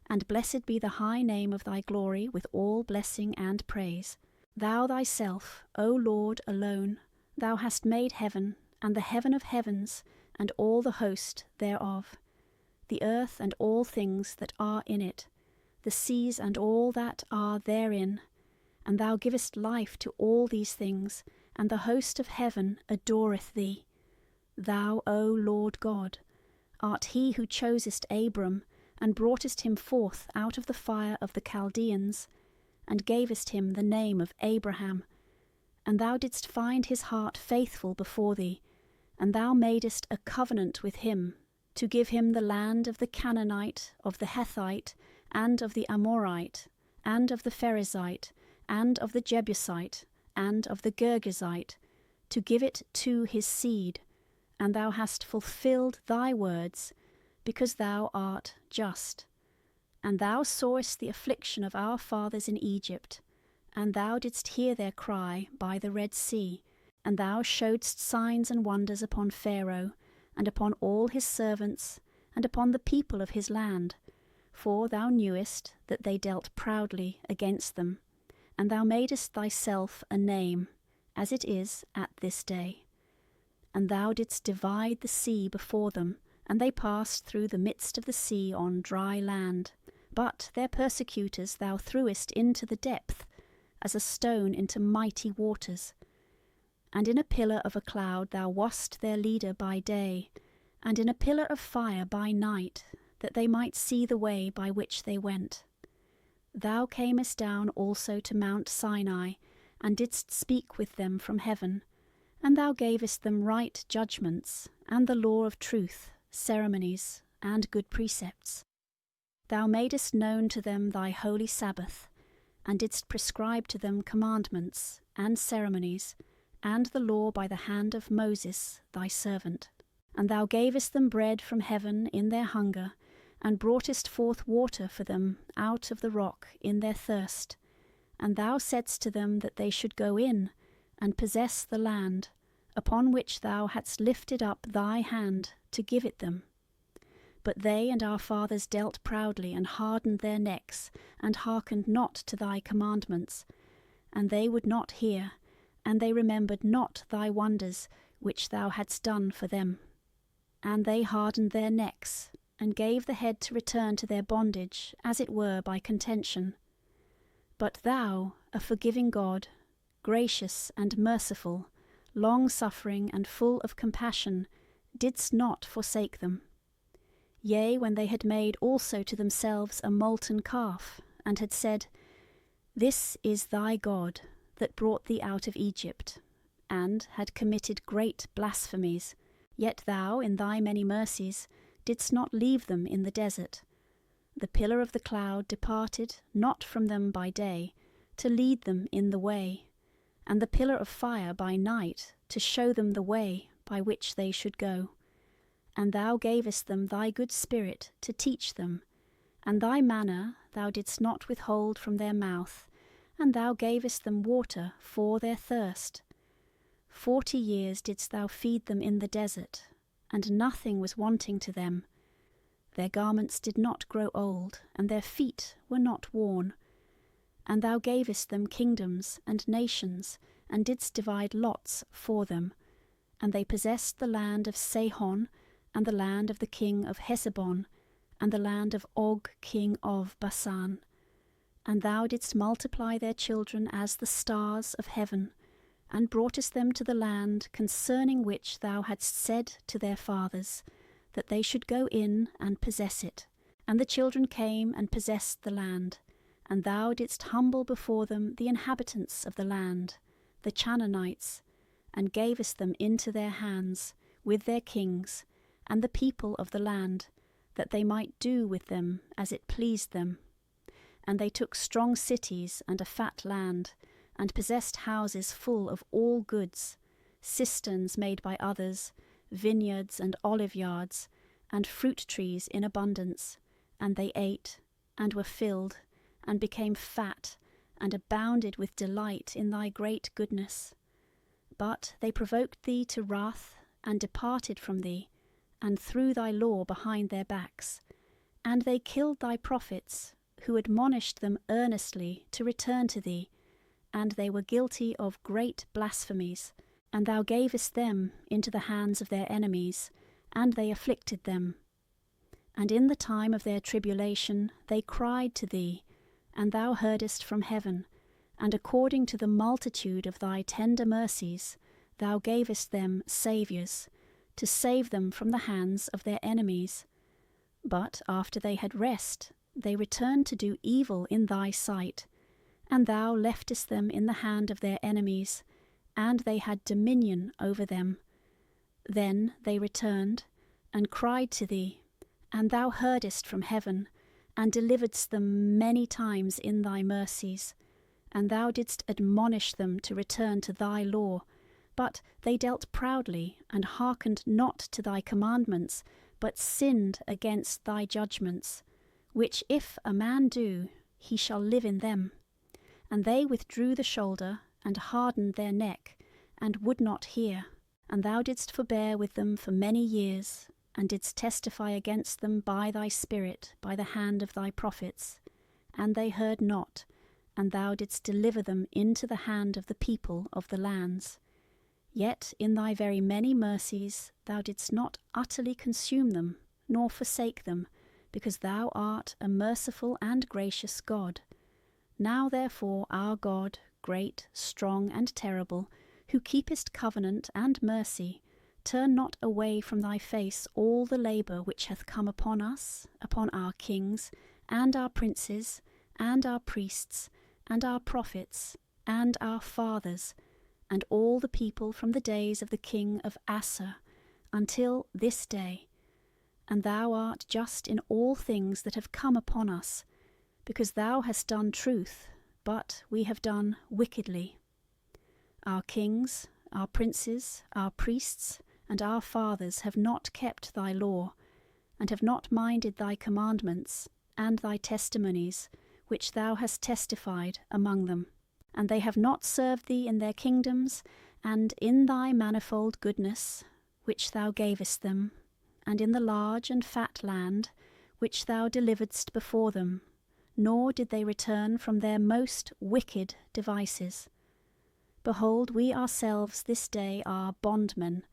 and blessed be the high name of thy glory with all blessing and praise. Thou thyself, O Lord, alone, thou hast made heaven, and the heaven of heavens, and all the host thereof, the earth and all things that are in it, the seas and all that are therein, and thou givest life to all these things, and the host of heaven adoreth thee. Thou, O Lord God, art he who chosest Abram, and broughtest him forth out of the fire of the Chaldeans, and gavest him the name of Abraham. And thou didst find his heart faithful before thee, and thou madest a covenant with him, to give him the land of the Canaanite, of the Hethite, and of the Amorite, and of the Perizzite, and of the Jebusite, and of the Girgazite, to give it to his seed. And thou hast fulfilled thy words, because thou art just. And thou sawest the affliction of our fathers in Egypt, and thou didst hear their cry by the Red Sea, and thou showedst signs and wonders upon Pharaoh, and upon all his servants, and upon the people of his land. For thou knewest that they dealt proudly against them, and thou madest thyself a name, as it is at this day. And thou didst divide the sea before them, and they passed through the midst of the sea on dry land. But their persecutors thou threwest into the depth, as a stone into mighty waters. And in a pillar of a cloud thou wast their leader by day, and in a pillar of fire by night, that they might see the way by which they went. Thou camest down also to Mount Sinai, and didst speak with them from heaven, and thou gavest them right judgments, and the law of truth, ceremonies, and good precepts. Thou madest known to them thy holy Sabbath, and didst prescribe to them commandments, and ceremonies, and the law by the hand of Moses thy servant. And thou gavest them bread from heaven in their hunger, and broughtest forth water for them out of the rock in their thirst. And thou saidst to them that they should go in, and possess the land, upon which thou hadst lifted up thy hand to give it them. But they and our fathers dealt proudly, and hardened their necks, and hearkened not to thy commandments. And they would not hear, and they remembered not thy wonders, which thou hadst done for them. And they hardened their necks, and gave the head to return to their bondage, as it were by contention. But thou, a forgiving God, gracious and merciful, long-suffering and full of compassion, didst not forsake them. Yea, when they had made also to themselves a molten calf, and had said, This is thy God, that brought thee out of Egypt, and had committed great blasphemies, yet thou, in thy many mercies, didst not leave them in the desert. The pillar of the cloud departed not from them by day, to lead them in the way, and the pillar of fire by night, to show them the way by which they should go. And thou gavest them thy good spirit to teach them, and thy manna thou didst not withhold from their mouth, and thou gavest them water for their thirst. 40 years didst thou feed them in the desert, and nothing was wanting to them. Their garments did not grow old, and their feet were not worn. And thou gavest them kingdoms and nations, and didst divide lots for them. And they possessed the land of Sihon, and the land of the king of Heshbon, and the land of Og king of Bashan. And thou didst multiply their children as the stars of heaven, and broughtest them to the land concerning which thou hadst said to their fathers, that they should go in and possess it. And the children came and possessed the land, and thou didst humble before them the inhabitants of the land, the Canaanites, and gavest them into their hands, with their kings, and the people of the land, that they might do with them as it pleased them. And they took strong cities and a fat land, and possessed houses full of all goods, cisterns made by others, vineyards and oliveyards, and fruit trees in abundance. And they ate, and were filled, and became fat, and abounded with delight in thy great goodness. But they provoked thee to wrath, and departed from thee, and threw thy law behind their backs. And they killed thy prophets, who admonished them earnestly to return to thee, and they were guilty of great blasphemies. And thou gavest them into the hands of their enemies, and they afflicted them. And in the time of their tribulation they cried to thee, and thou heardest from heaven, and according to the multitude of thy tender mercies thou gavest them saviours, to save them from the hands of their enemies. But after they had rest, they returned to do evil in thy sight, and thou leftest them in the hand of their enemies, and they had dominion over them. Then they returned, and cried to thee, and thou heardest from heaven, and deliveredst them many times in thy mercies, and thou didst admonish them to return to thy law. But they dealt proudly, and hearkened not to thy commandments, but sinned against thy judgments, which if a man do, he shall live in them. And they withdrew the shoulder, and hardened their neck, and would not hear. And thou didst forbear with them for many years, and didst testify against them by thy Spirit, by the hand of thy prophets. And they heard not, and thou didst deliver them into the hand of the people of the lands. Yet in thy very many mercies thou didst not utterly consume them, nor forsake them, because thou art a merciful and gracious God. Now therefore, our God, great, strong, and terrible, who keepest covenant and mercy, turn not away from thy face all the labour which hath come upon us, upon our kings, and our princes, and our priests, and our prophets, and our fathers, and all the people from the days of the king of Asa, until this day. And thou art just in all things that have come upon us, because thou hast done truth, but we have done wickedly. Our kings, our princes, our priests, and our fathers have not kept thy law, and have not minded thy commandments, and thy testimonies, which thou hast testified among them. And they have not served thee in their kingdoms, and in thy manifold goodness, which thou gavest them, and in the large and fat land, which thou deliveredst before them, nor did they return from their most wicked devices. Behold, we ourselves this day are bondmen,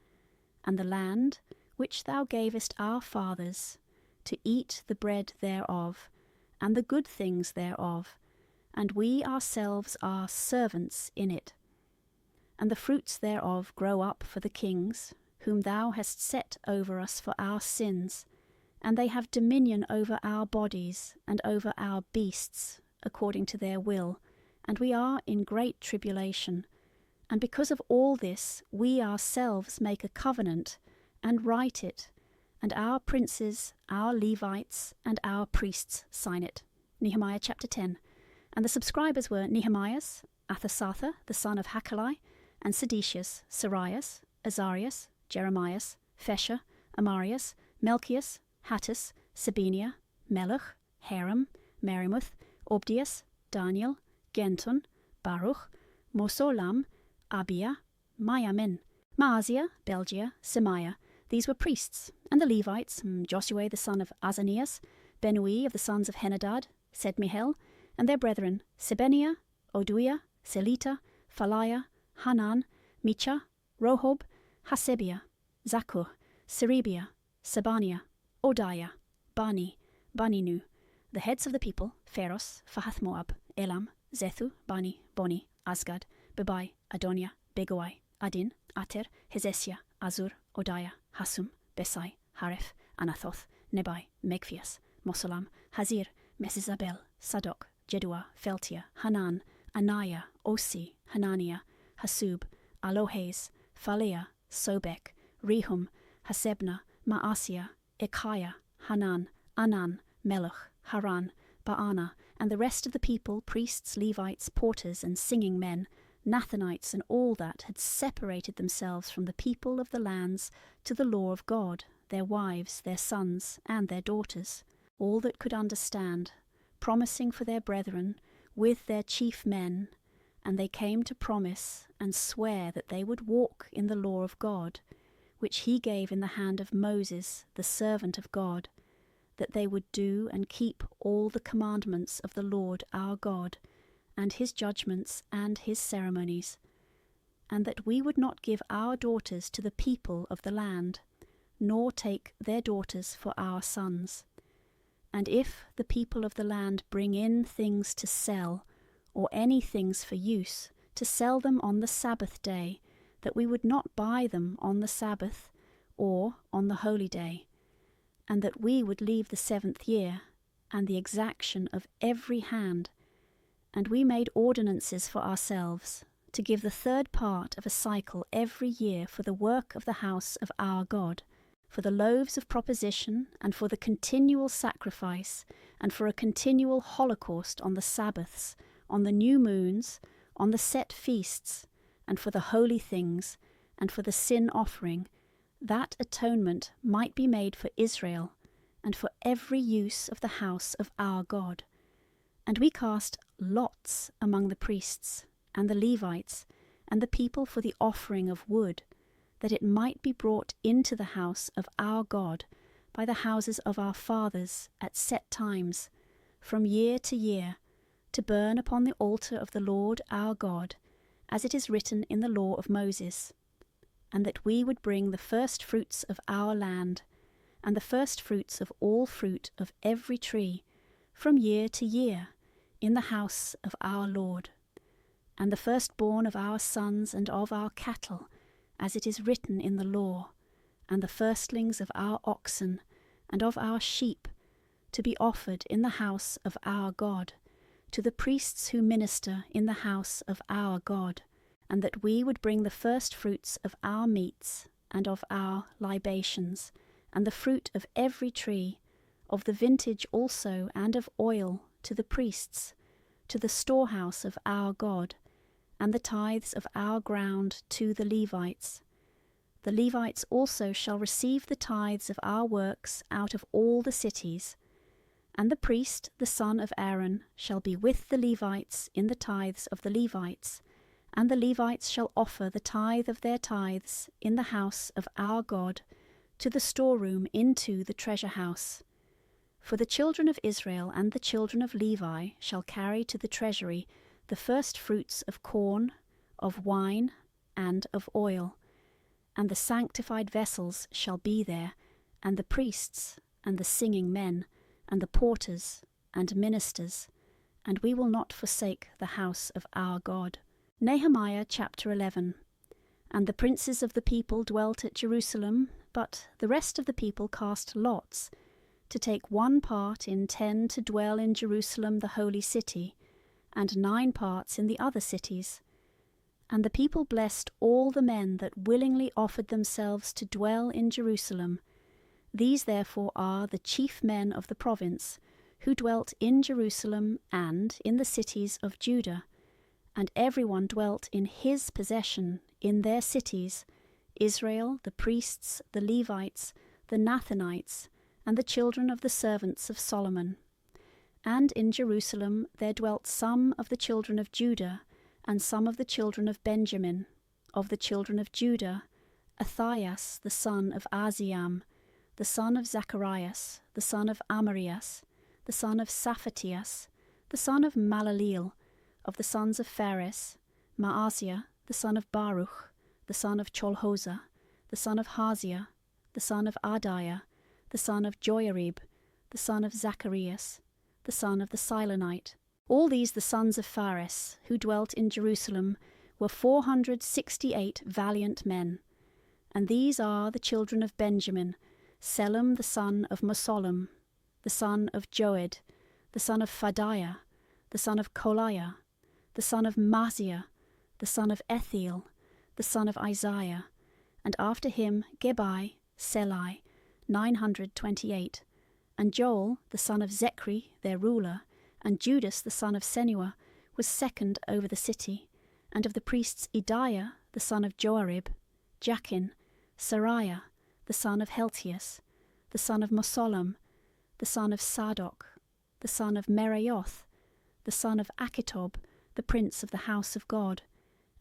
and the land, which thou gavest our fathers, to eat the bread thereof, and the good things thereof, and we ourselves are servants in it. And the fruits thereof grow up for the kings, whom thou hast set over us for our sins, and they have dominion over our bodies, and over our beasts, according to their will, and we are in great tribulation. And because of all this, we ourselves make a covenant, and write it, and our princes, our Levites, and our priests sign it. Nehemiah chapter 10. And the subscribers were Nehemias, Athasatha, the son of Hakali, and Sedecius, Sarias, Azarias, Jeremias, Fesha, Amarias, Melchias, Hattus, Sabiniah, Melech, Haram, Merimoth, Obdias, Daniel, Genton, Baruch, Mosolam, Abia, Mayamin, Maaziah, Belgiah, Semaiah. These were priests, and the Levites, Joshua the son of Azanias, Benui of the sons of Henadad, Sedmihel, and their brethren, Sebeniah, Oduiah, Selita, Phaliah, Hanan, Micha, Rohob, Hasebiah, Zakur, Serebiah, Sabaniah, Odaiah, Bani, Baninu, the heads of the people, Pharos, Fahath Moab, Elam, Zethu, Bani, Boni, Asgad, Bebai, Adonia, Begoi, Adin, Ater, Hezesiah, Azur, Odaiah, Hasum, Besai, Hareph, Anathoth, Nebai, Megphias, Mosalam, Hazir, Mesizabel, Sadok, Jedua, Feltia, Hanan, Anaiah, Osi, Hananiah, Hasub, Alohes, Phaleah, Sobek, Rehum, Hasebna, Maasiah, Ekiah, Hanan, Anan, Melech, Haran, Baana, and the rest of the people, priests, Levites, porters, and singing men, Nathanites, and all that had separated themselves from the people of the lands to the law of God, their wives, their sons, and their daughters, all that could understand, promising for their brethren with their chief men, and they came to promise and swear that they would walk in the law of God, which he gave in the hand of Moses, the servant of God, that they would do and keep all the commandments of the Lord our God, and his judgments and his ceremonies, and that we would not give our daughters to the people of the land, nor take their daughters for our sons, And if the people of the land bring in things to sell, or any things for use, to sell them on the Sabbath day, that we would not buy them on the Sabbath, or on the holy day, and that we would leave the 7th year, and the exaction of every hand. And we made ordinances for ourselves, to give the 3rd part of a cycle every year for the work of the house of our God, for the loaves of proposition, and for the continual sacrifice, and for a continual holocaust on the Sabbaths, on the new moons, on the set feasts, and for the holy things, and for the sin offering, that atonement might be made for Israel, and for every use of the house of our God. And we cast lots among the priests, and the Levites, and the people for the offering of wood, that it might be brought into the house of our God by the houses of our fathers at set times, from year to year, to burn upon the altar of the Lord our God, as it is written in the law of Moses, and that we would bring the first fruits of our land, and the first fruits of all fruit of every tree, from year to year, in the house of our Lord, and the firstborn of our sons and of our cattle, as it is written in the law, and the firstlings of our oxen and of our sheep, to be offered in the house of our God, to the priests who minister in the house of our God, and that we would bring the first fruits of our meats and of our libations, and the fruit of every tree, of the vintage also and of oil, to the priests, to the storehouse of our God, and the tithes of our ground to the Levites. The Levites also shall receive the tithes of our works out of all the cities. And the priest, the son of Aaron, shall be with the Levites in the tithes of the Levites, and the Levites shall offer the tithe of their tithes in the house of our God, to the storeroom into the treasure house. For the children of Israel and the children of Levi shall carry to the treasury the first fruits of corn, of wine, and of oil. And the sanctified vessels shall be there, and the priests, and the singing men, and the porters, and ministers, and we will not forsake the house of our God. Nehemiah chapter 11. And the princes of the people dwelt at Jerusalem, but the rest of the people cast lots, to take 1 part in 10 to dwell in Jerusalem the holy city, and 9 parts in the other cities. And the people blessed all the men that willingly offered themselves to dwell in Jerusalem. These therefore are the chief men of the province, who dwelt in Jerusalem and in the cities of Judah, and every one dwelt in his possession in their cities, Israel, the priests, the Levites, the Nathanites, and the children of the servants of Solomon. And in Jerusalem there dwelt some of the children of Judah, and some of the children of Benjamin. Of the children of Judah, Athaias the son of Aziam, the son of Zacharias, the son of Amarias, the son of Saphatias, the son of Malaleel. Of the sons of Phares, Maaseiah the son of Baruch, the son of Cholhoza, the son of Haziah, the son of Adiah, the son of Joiarib, the son of Zacharias, the son of the Silonite. All these the sons of Phares, who dwelt in Jerusalem, were 468 valiant men. And these are the children of Benjamin, Selem the son of Mesolem, the son of Joed, the son of Phadiah, the son of Koliah, the son of Maaseiah, the son of Ethiel, the son of Isaiah, and after him Gebai, Selai, 928, and Joel, the son of Zechri, their ruler, and Judas, the son of Senua, was second over the city, and of the priests Ediah, the son of Joarib, Jachin, Sariah, the son of Heltius, the son of Mesolem, the son of Sadok, the son of Meraioth, the son of Achitob, the prince of the house of God,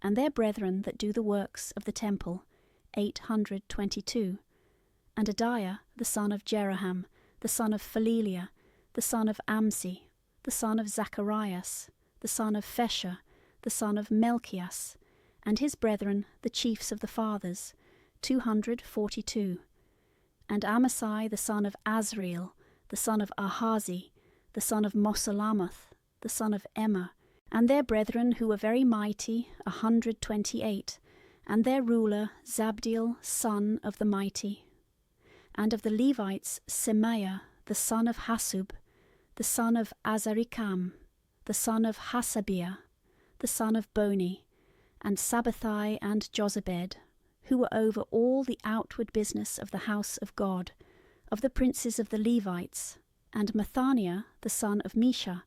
and their brethren that do the works of the temple, 822, and Adiah, the son of Jeroham, the son of Phalilia, the son of Amsi, the son of Zacharias, the son of Fesher, the son of Melchias, and his brethren, the chiefs of the fathers, 242, and Amasai the son of Azriel, the son of Ahazi, the son of Mosalamoth, the son of Emma, and their brethren who were very mighty, 128, and their ruler Zabdiel, son of the mighty. And of the Levites, Semaiah, the son of Hasub, the son of Azarikam, the son of Hasabiah, the son of Boni, and Sabbathai and Jozabed, who were over all the outward business of the house of God, of the princes of the Levites, and Mathaniah, the son of Misha,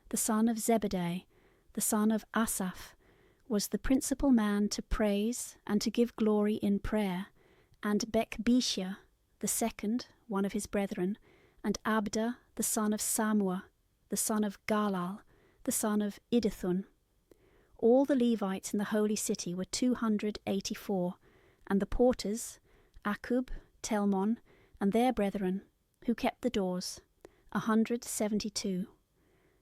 the son of Zebedai, the son of Asaph, was the principal man to praise and to give glory in prayer, and Bekbishia, the second, one of his brethren, and Abda, the son of Samua, the son of Galal, the son of Idithun. All the Levites in the holy city were 284, and the porters, Akub, Telmon, and their brethren, who kept the doors, 172.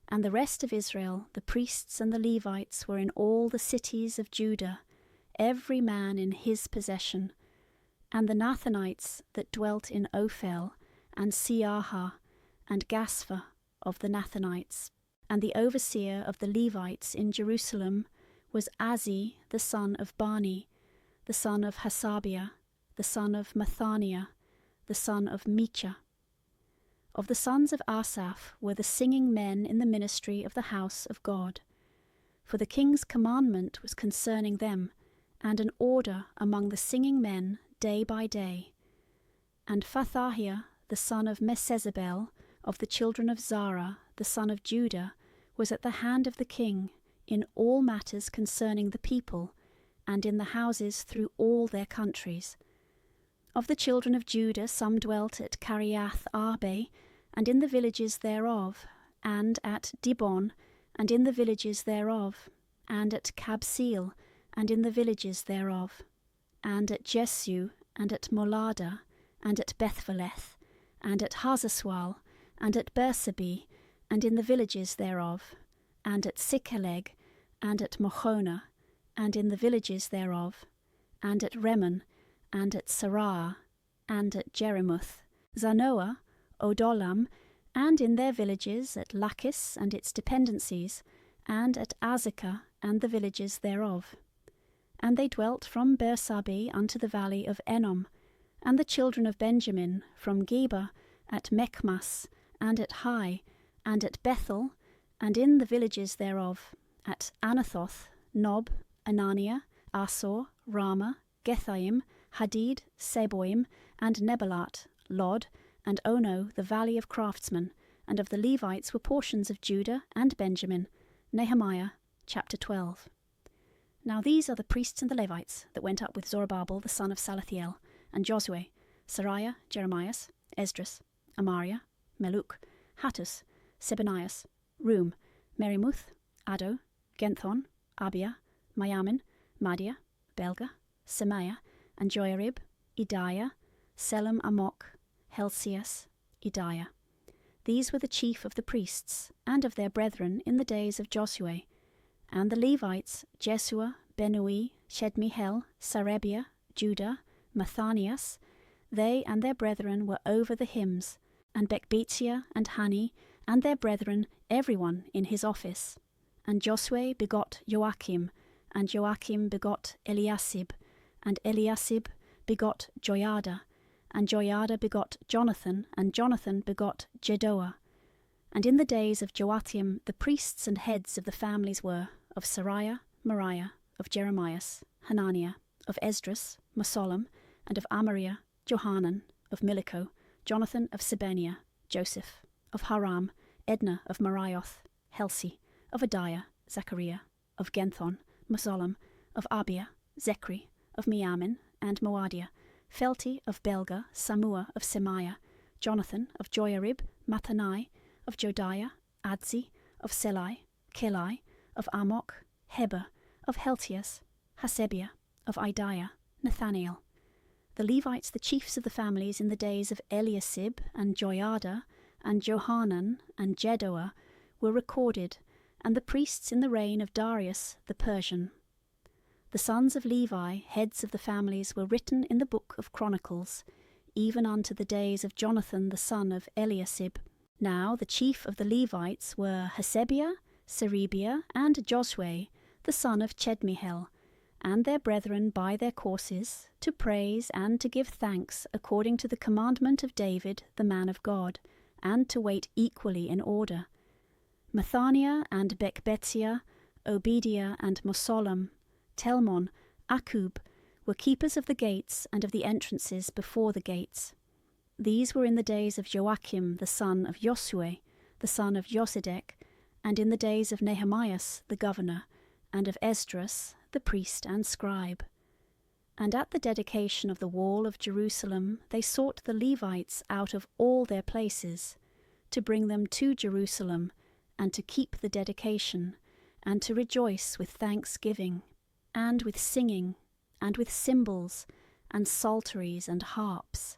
And the rest of Israel, the priests and the Levites, were in all the cities of Judah, every man in his possession. And the Nathanites that dwelt in Ophel, and Siaha, and Gaspha of the Nathanites. And the overseer of the Levites in Jerusalem was Azzi, the son of Bani, the son of Hasabiah, the son of Mathaniah, the son of Micha. Of the sons of Asaph were the singing men in the ministry of the house of God. For the king's commandment was concerning them, and an order among the singing men day by day. And Phathahiah, the son of Mesezabel, of the children of Zara, the son of Judah, was at the hand of the king in all matters concerning the people, and in the houses through all their countries. Of the children of Judah some dwelt at Kiriath Arbe, and in the villages thereof, and at Dibon, and in the villages thereof, and at Kabseel, and in the villages thereof, and at Jesu, and at Molada, and at Bethpheleth, and at Hazaswal, and at Bersabee, and in the villages thereof, and at Sikkeleg, and at Mochona, and in the villages thereof, and at Remon, and at Sarah, and at Jeremuth, Zanoah, Odolam, and in their villages at Lachis and its dependencies, and at Azekah and the villages thereof. And they dwelt from Bersabee unto the valley of Enom, and the children of Benjamin from Geba at Mechmas, and at Hai, and at Bethel, and in the villages thereof, at Anathoth, Nob, Ananiah, Asor, Ramah, Gethaim, Hadid, Seboim, and Nebalat, Lod, and Ono, the valley of craftsmen, and of the Levites were portions of Judah and Benjamin. Nehemiah, chapter 12. Now these are the priests and the Levites that went up with Zorobabel the son of Salathiel, and Josue, Sariah, Jeremias, Esdras, Amariah, Meluk, Hattus, Sebanias, Rum, Merimuth, Addo, Genthon, Abia, Mayamin, Madia, Belga, Semaiah, and Joiarib, Idiah, Selam Amok, Helsias, Idiah. These were the chief of the priests, and of their brethren in the days of Josue. And the Levites, Jesua, Benui, Shedmihel, Sarebiah, Judah, Mathanias, they and their brethren were over the hymns, and Bekbetia and Hani, and their brethren, everyone in his office. And Josue begot Joachim, and Joachim begot Eliasib, and Eliasib begot Joiada, and Joiada begot Jonathan, and Jonathan begot Jedoah. And in the days of Joachim the priests and heads of the families were, of Sariah, Moriah, of Jeremias, Hananiah, of Esdras, Mesollam, and of Amariah, Johanan, of Milico, Jonathan of Sebaniah, Joseph, of Haram, Edna of Marioth, Helsi, of Adiah, Zechariah, of Genthon, Mesollam, of Abia, Zechri, of Miamin, and Moadiah, Felti of Belga, Samua of Semaiah, Jonathan of Joiarib, Mathanai, of Jodiah, Adzi, of Selai, Kelai, of Amok, Heber, of Heltias, Hasebiah, of Idiah, Nathaniel. The Levites, the chiefs of the families in the days of Eliasib, and Joiada, and Johanan, and Jedoah, were recorded, and the priests in the reign of Darius the Persian. The sons of Levi, heads of the families, were written in the book of Chronicles, even unto the days of Jonathan the son of Eliasib, Now the chief of the Levites were Hassebiah, Serebiah, and Josue, the son of Chedmiel, and their brethren by their courses, to praise and to give thanks according to the commandment of David the man of God, and to wait equally in order. Mathaniah and Becbetziah, Obediah and Mosollam, Telmon, Akub, were keepers of the gates and of the entrances before the gates. These were in the days of Joachim the son of Josue, the son of Josedek, and in the days of Nehemiah the governor, and of Esdras the priest and scribe. And at the dedication of the wall of Jerusalem they sought the Levites out of all their places, to bring them to Jerusalem, and to keep the dedication, and to rejoice with thanksgiving, and with singing, and with cymbals, and psalteries, and harps.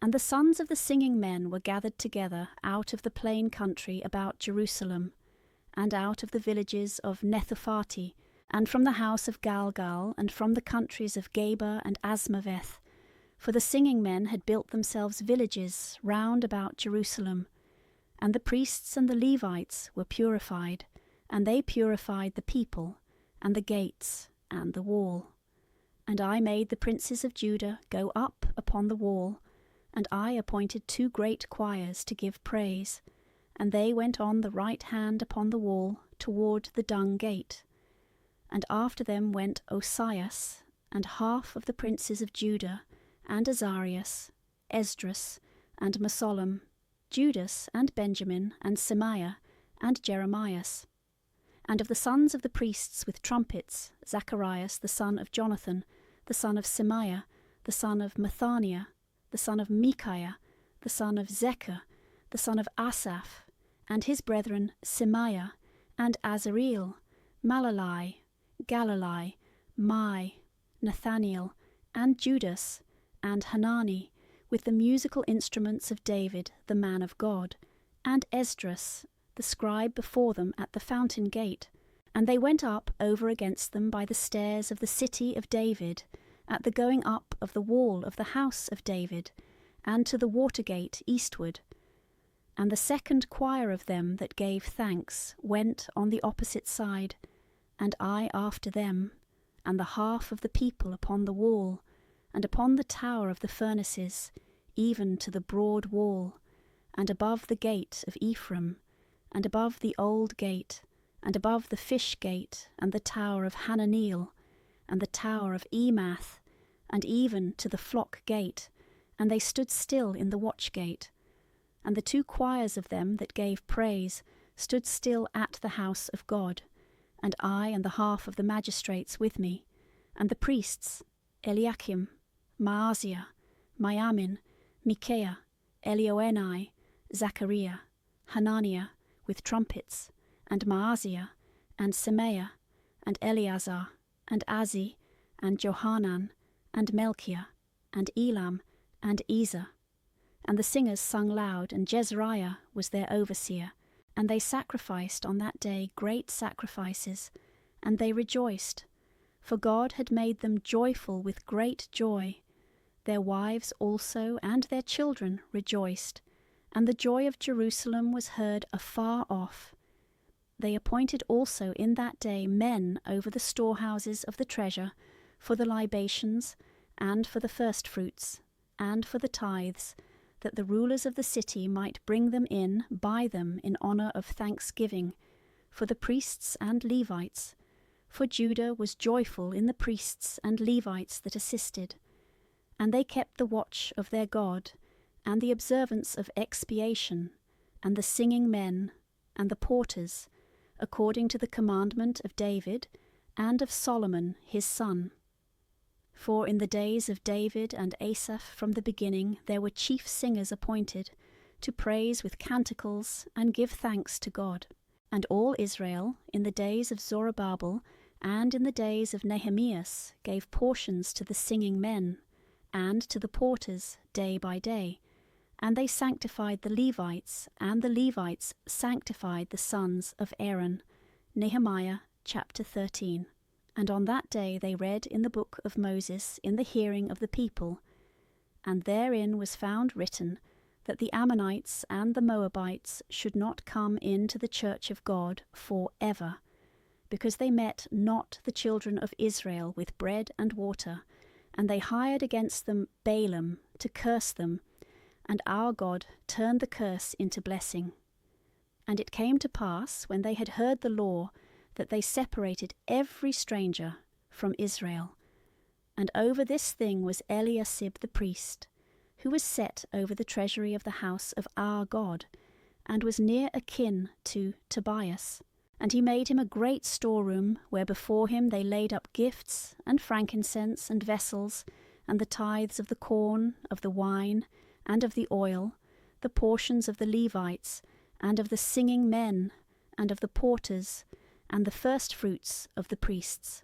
And the sons of the singing men were gathered together out of the plain country about Jerusalem, and out of the villages of Nethophati, and from the house of Galgal, and from the countries of Geba and Asmaveth, for the singing men had built themselves villages round about Jerusalem. And the priests and the Levites were purified, and they purified the people, and the gates, and the wall. And I made the princes of Judah go up upon the wall, and I appointed 2 great choirs to give praise, and they went on the right hand upon the wall toward the dung gate. And after them went Osias, and half of the princes of Judah, and Azarias, Esdras, and Mesollam, Judas, and Benjamin, and Semaiah, and Jeremias. And of the sons of the priests with trumpets, Zacharias the son of Jonathan, the son of Semaiah, the son of Mathaniah, the son of Micaiah, the son of Zechar, the son of Asaph, and his brethren Semaiah, and Azareel, Malalai, Galalai, Mai, Nathaniel, and Judas, and Hanani, with the musical instruments of David the man of God, and Esdras, the scribe before them at the fountain gate. And they went up over against them by the stairs of the city of David, at the going up of the wall of the house of David, and to the water gate eastward. And the second choir of them that gave thanks went on the opposite side, and I after them, and the half of the people upon the wall, and upon the tower of the furnaces, even to the broad wall, and above the gate of Ephraim, and above the old gate, and above the fish gate, and the tower of Hananeel, and the tower of Emath, and even to the flock gate, and they stood still in the watch gate. And the 2 choirs of them that gave praise stood still at the house of God, and I and the half of the magistrates with me, and the priests, Eliakim, Maaziah, Miamin, Micaiah, Elioenai, Zachariah, Hananiah, with trumpets, and Maaziah, and Semaiah, and Eleazar, and Azzi, and Johanan, and Melchiah, and Elam, and Ezer. And the singers sung loud, and Jezreiah was their overseer. And they sacrificed on that day great sacrifices, and they rejoiced, for God had made them joyful with great joy. Their wives also and their children rejoiced, and the joy of Jerusalem was heard afar off. They appointed also in that day men over the storehouses of the treasure, for the libations, and for the firstfruits, and for the tithes, that the rulers of the city might bring them in by them in honour of thanksgiving, for the priests and Levites, for Judah was joyful in the priests and Levites that assisted. And they kept the watch of their God, and the observance of expiation, and the singing men, and the porters, according to the commandment of David, and of Solomon his son. For in the days of David and Asaph from the beginning there were chief singers appointed, to praise with canticles and give thanks to God. And all Israel, in the days of Zorobabel, and in the days of Nehemiah, gave portions to the singing men, and to the porters day by day. And they sanctified the Levites, and the Levites sanctified the sons of Aaron. Nehemiah chapter 13. And on that day they read in the book of Moses in the hearing of the people. And therein was found written that the Ammonites and the Moabites should not come into the church of God forever, because they met not the children of Israel with bread and water, and they hired against them Balaam to curse them, and our God turned the curse into blessing. And it came to pass, when they had heard the law, that they separated every stranger from Israel. And over this thing was Eliasib the priest, who was set over the treasury of the house of our God, and was near akin to Tobias. And he made him a great storeroom, where before him they laid up gifts, and frankincense, and vessels, and the tithes of the corn, of the wine, and of the oil, the portions of the Levites, and of the singing men, and of the porters, and the firstfruits of the priests.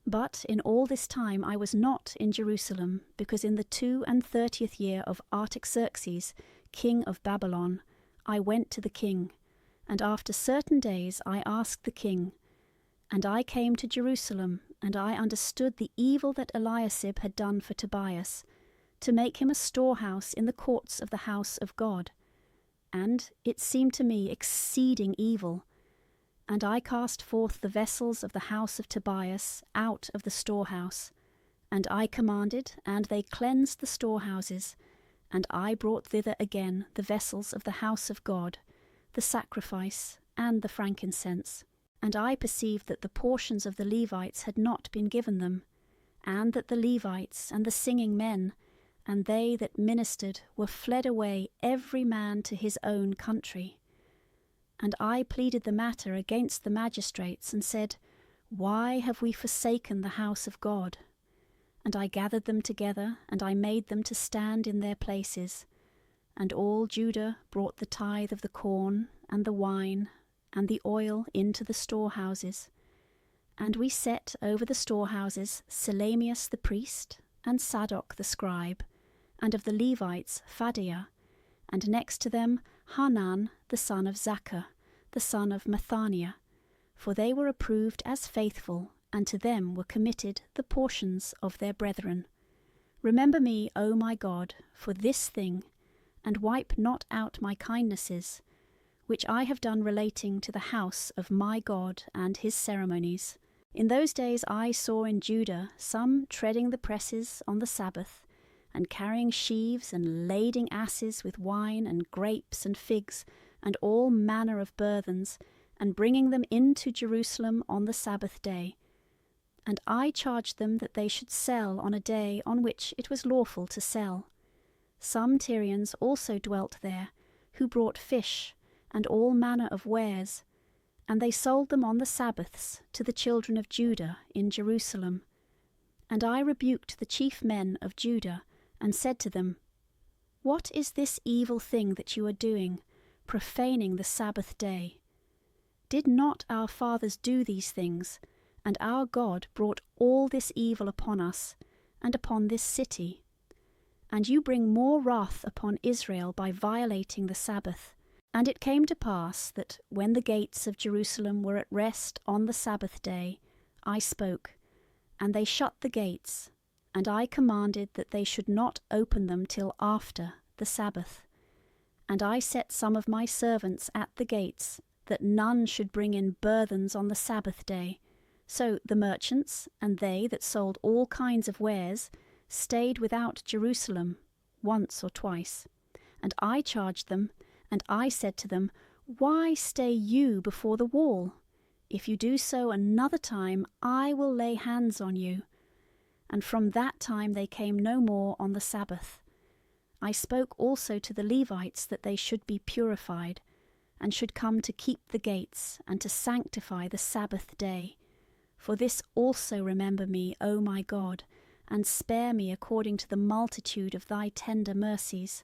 But in all this time I was not in Jerusalem, because in the 32nd year of Artaxerxes, king of Babylon, I went to the king, and after certain days I asked the king. And I came to Jerusalem, and I understood the evil that Eliasib had done for Tobias, to make him a storehouse in the courts of the house of God. And it seemed to me exceeding evil. And I cast forth the vessels of the house of Tobias out of the storehouse. And I commanded, and they cleansed the storehouses. And I brought thither again the vessels of the house of God, the sacrifice, and the frankincense. And I perceived that the portions of the Levites had not been given them, and that the Levites and the singing men, and they that ministered, were fled away every man to his own country. And I pleaded the matter against the magistrates, and said, Why have we forsaken the house of God? And I gathered them together, and I made them to stand in their places. And all Judah brought the tithe of the corn, and the wine, and the oil into the storehouses. And we set over the storehouses Selamius the priest, and Zadok the scribe, and of the Levites Phadiah, and next to them Hanan the son of Zaccur, the son of Mathaniah, for they were approved as faithful, and to them were committed the portions of their brethren. Remember me, O my God, for this thing, and wipe not out my kindnesses, which I have done relating to the house of my God and his ceremonies. In those days I saw in Judah some treading the presses on the Sabbath, and carrying sheaves, and lading asses with wine, and grapes, and figs, and all manner of burthens, and bringing them into Jerusalem on the Sabbath day. And I charged them that they should sell on a day on which it was lawful to sell. Some Tyrians also dwelt there, who brought fish, and all manner of wares, and they sold them on the Sabbaths to the children of Judah in Jerusalem. And I rebuked the chief men of Judah, and said to them, What is this evil thing that you are doing, profaning the Sabbath day? Did not our fathers do these things, and our God brought all this evil upon us, and upon this city? And you bring more wrath upon Israel by violating the Sabbath. And it came to pass that, when the gates of Jerusalem were at rest on the Sabbath day, I spoke, and they shut the gates, and I commanded that they should not open them till after the Sabbath. And I set some of my servants at the gates, that none should bring in burthens on the Sabbath day. So the merchants, and they that sold all kinds of wares, stayed without Jerusalem once or twice. And I charged them, and I said to them, Why stay you before the wall? If you do so another time, I will lay hands on you. And from that time they came no more on the Sabbath. I spoke also to the Levites that they should be purified, and should come to keep the gates, and to sanctify the Sabbath day. For this also remember me, O my God, and spare me according to the multitude of thy tender mercies.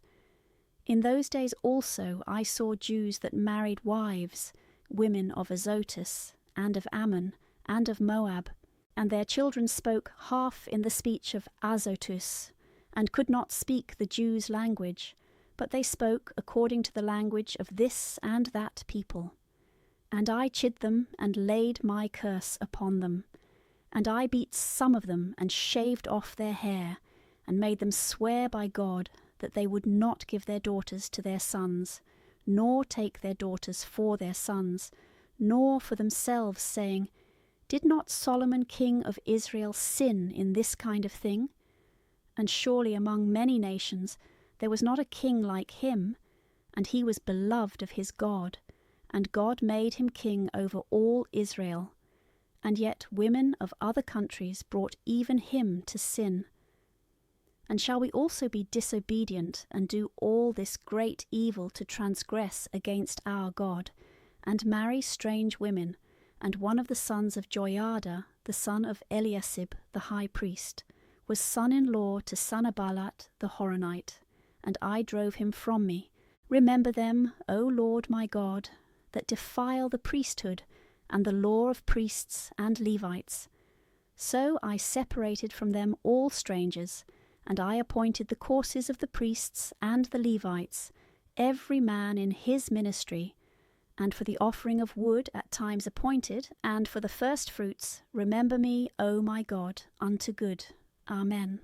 In those days also I saw Jews that married wives, women of Azotus, and of Ammon, and of Moab, and their children spoke half in the speech of Azotus, and could not speak the Jews' language, but they spoke according to the language of this and that people. And I chid them, and laid my curse upon them. And I beat some of them, and shaved off their hair, and made them swear by God, that they would not give their daughters to their sons, nor take their daughters for their sons, nor for themselves, saying, Did not Solomon king of Israel sin in this kind of thing? And surely among many nations there was not a king like him, and he was beloved of his God, and God made him king over all Israel. And yet women of other countries brought even him to sin. And shall we also be disobedient and do all this great evil to transgress against our God, and marry strange women, and one of the sons of Joiada, the son of Eliasib the high priest, was son-in-law to Sanballat the Horonite, and I drove him from me. Remember them, O Lord my God, that defile the priesthood and the law of priests and Levites. So I separated from them all strangers, and I appointed the courses of the priests and the Levites, every man in his ministry, and for the offering of wood at times appointed, and for the first fruits, remember me, O my God, unto good. Amen.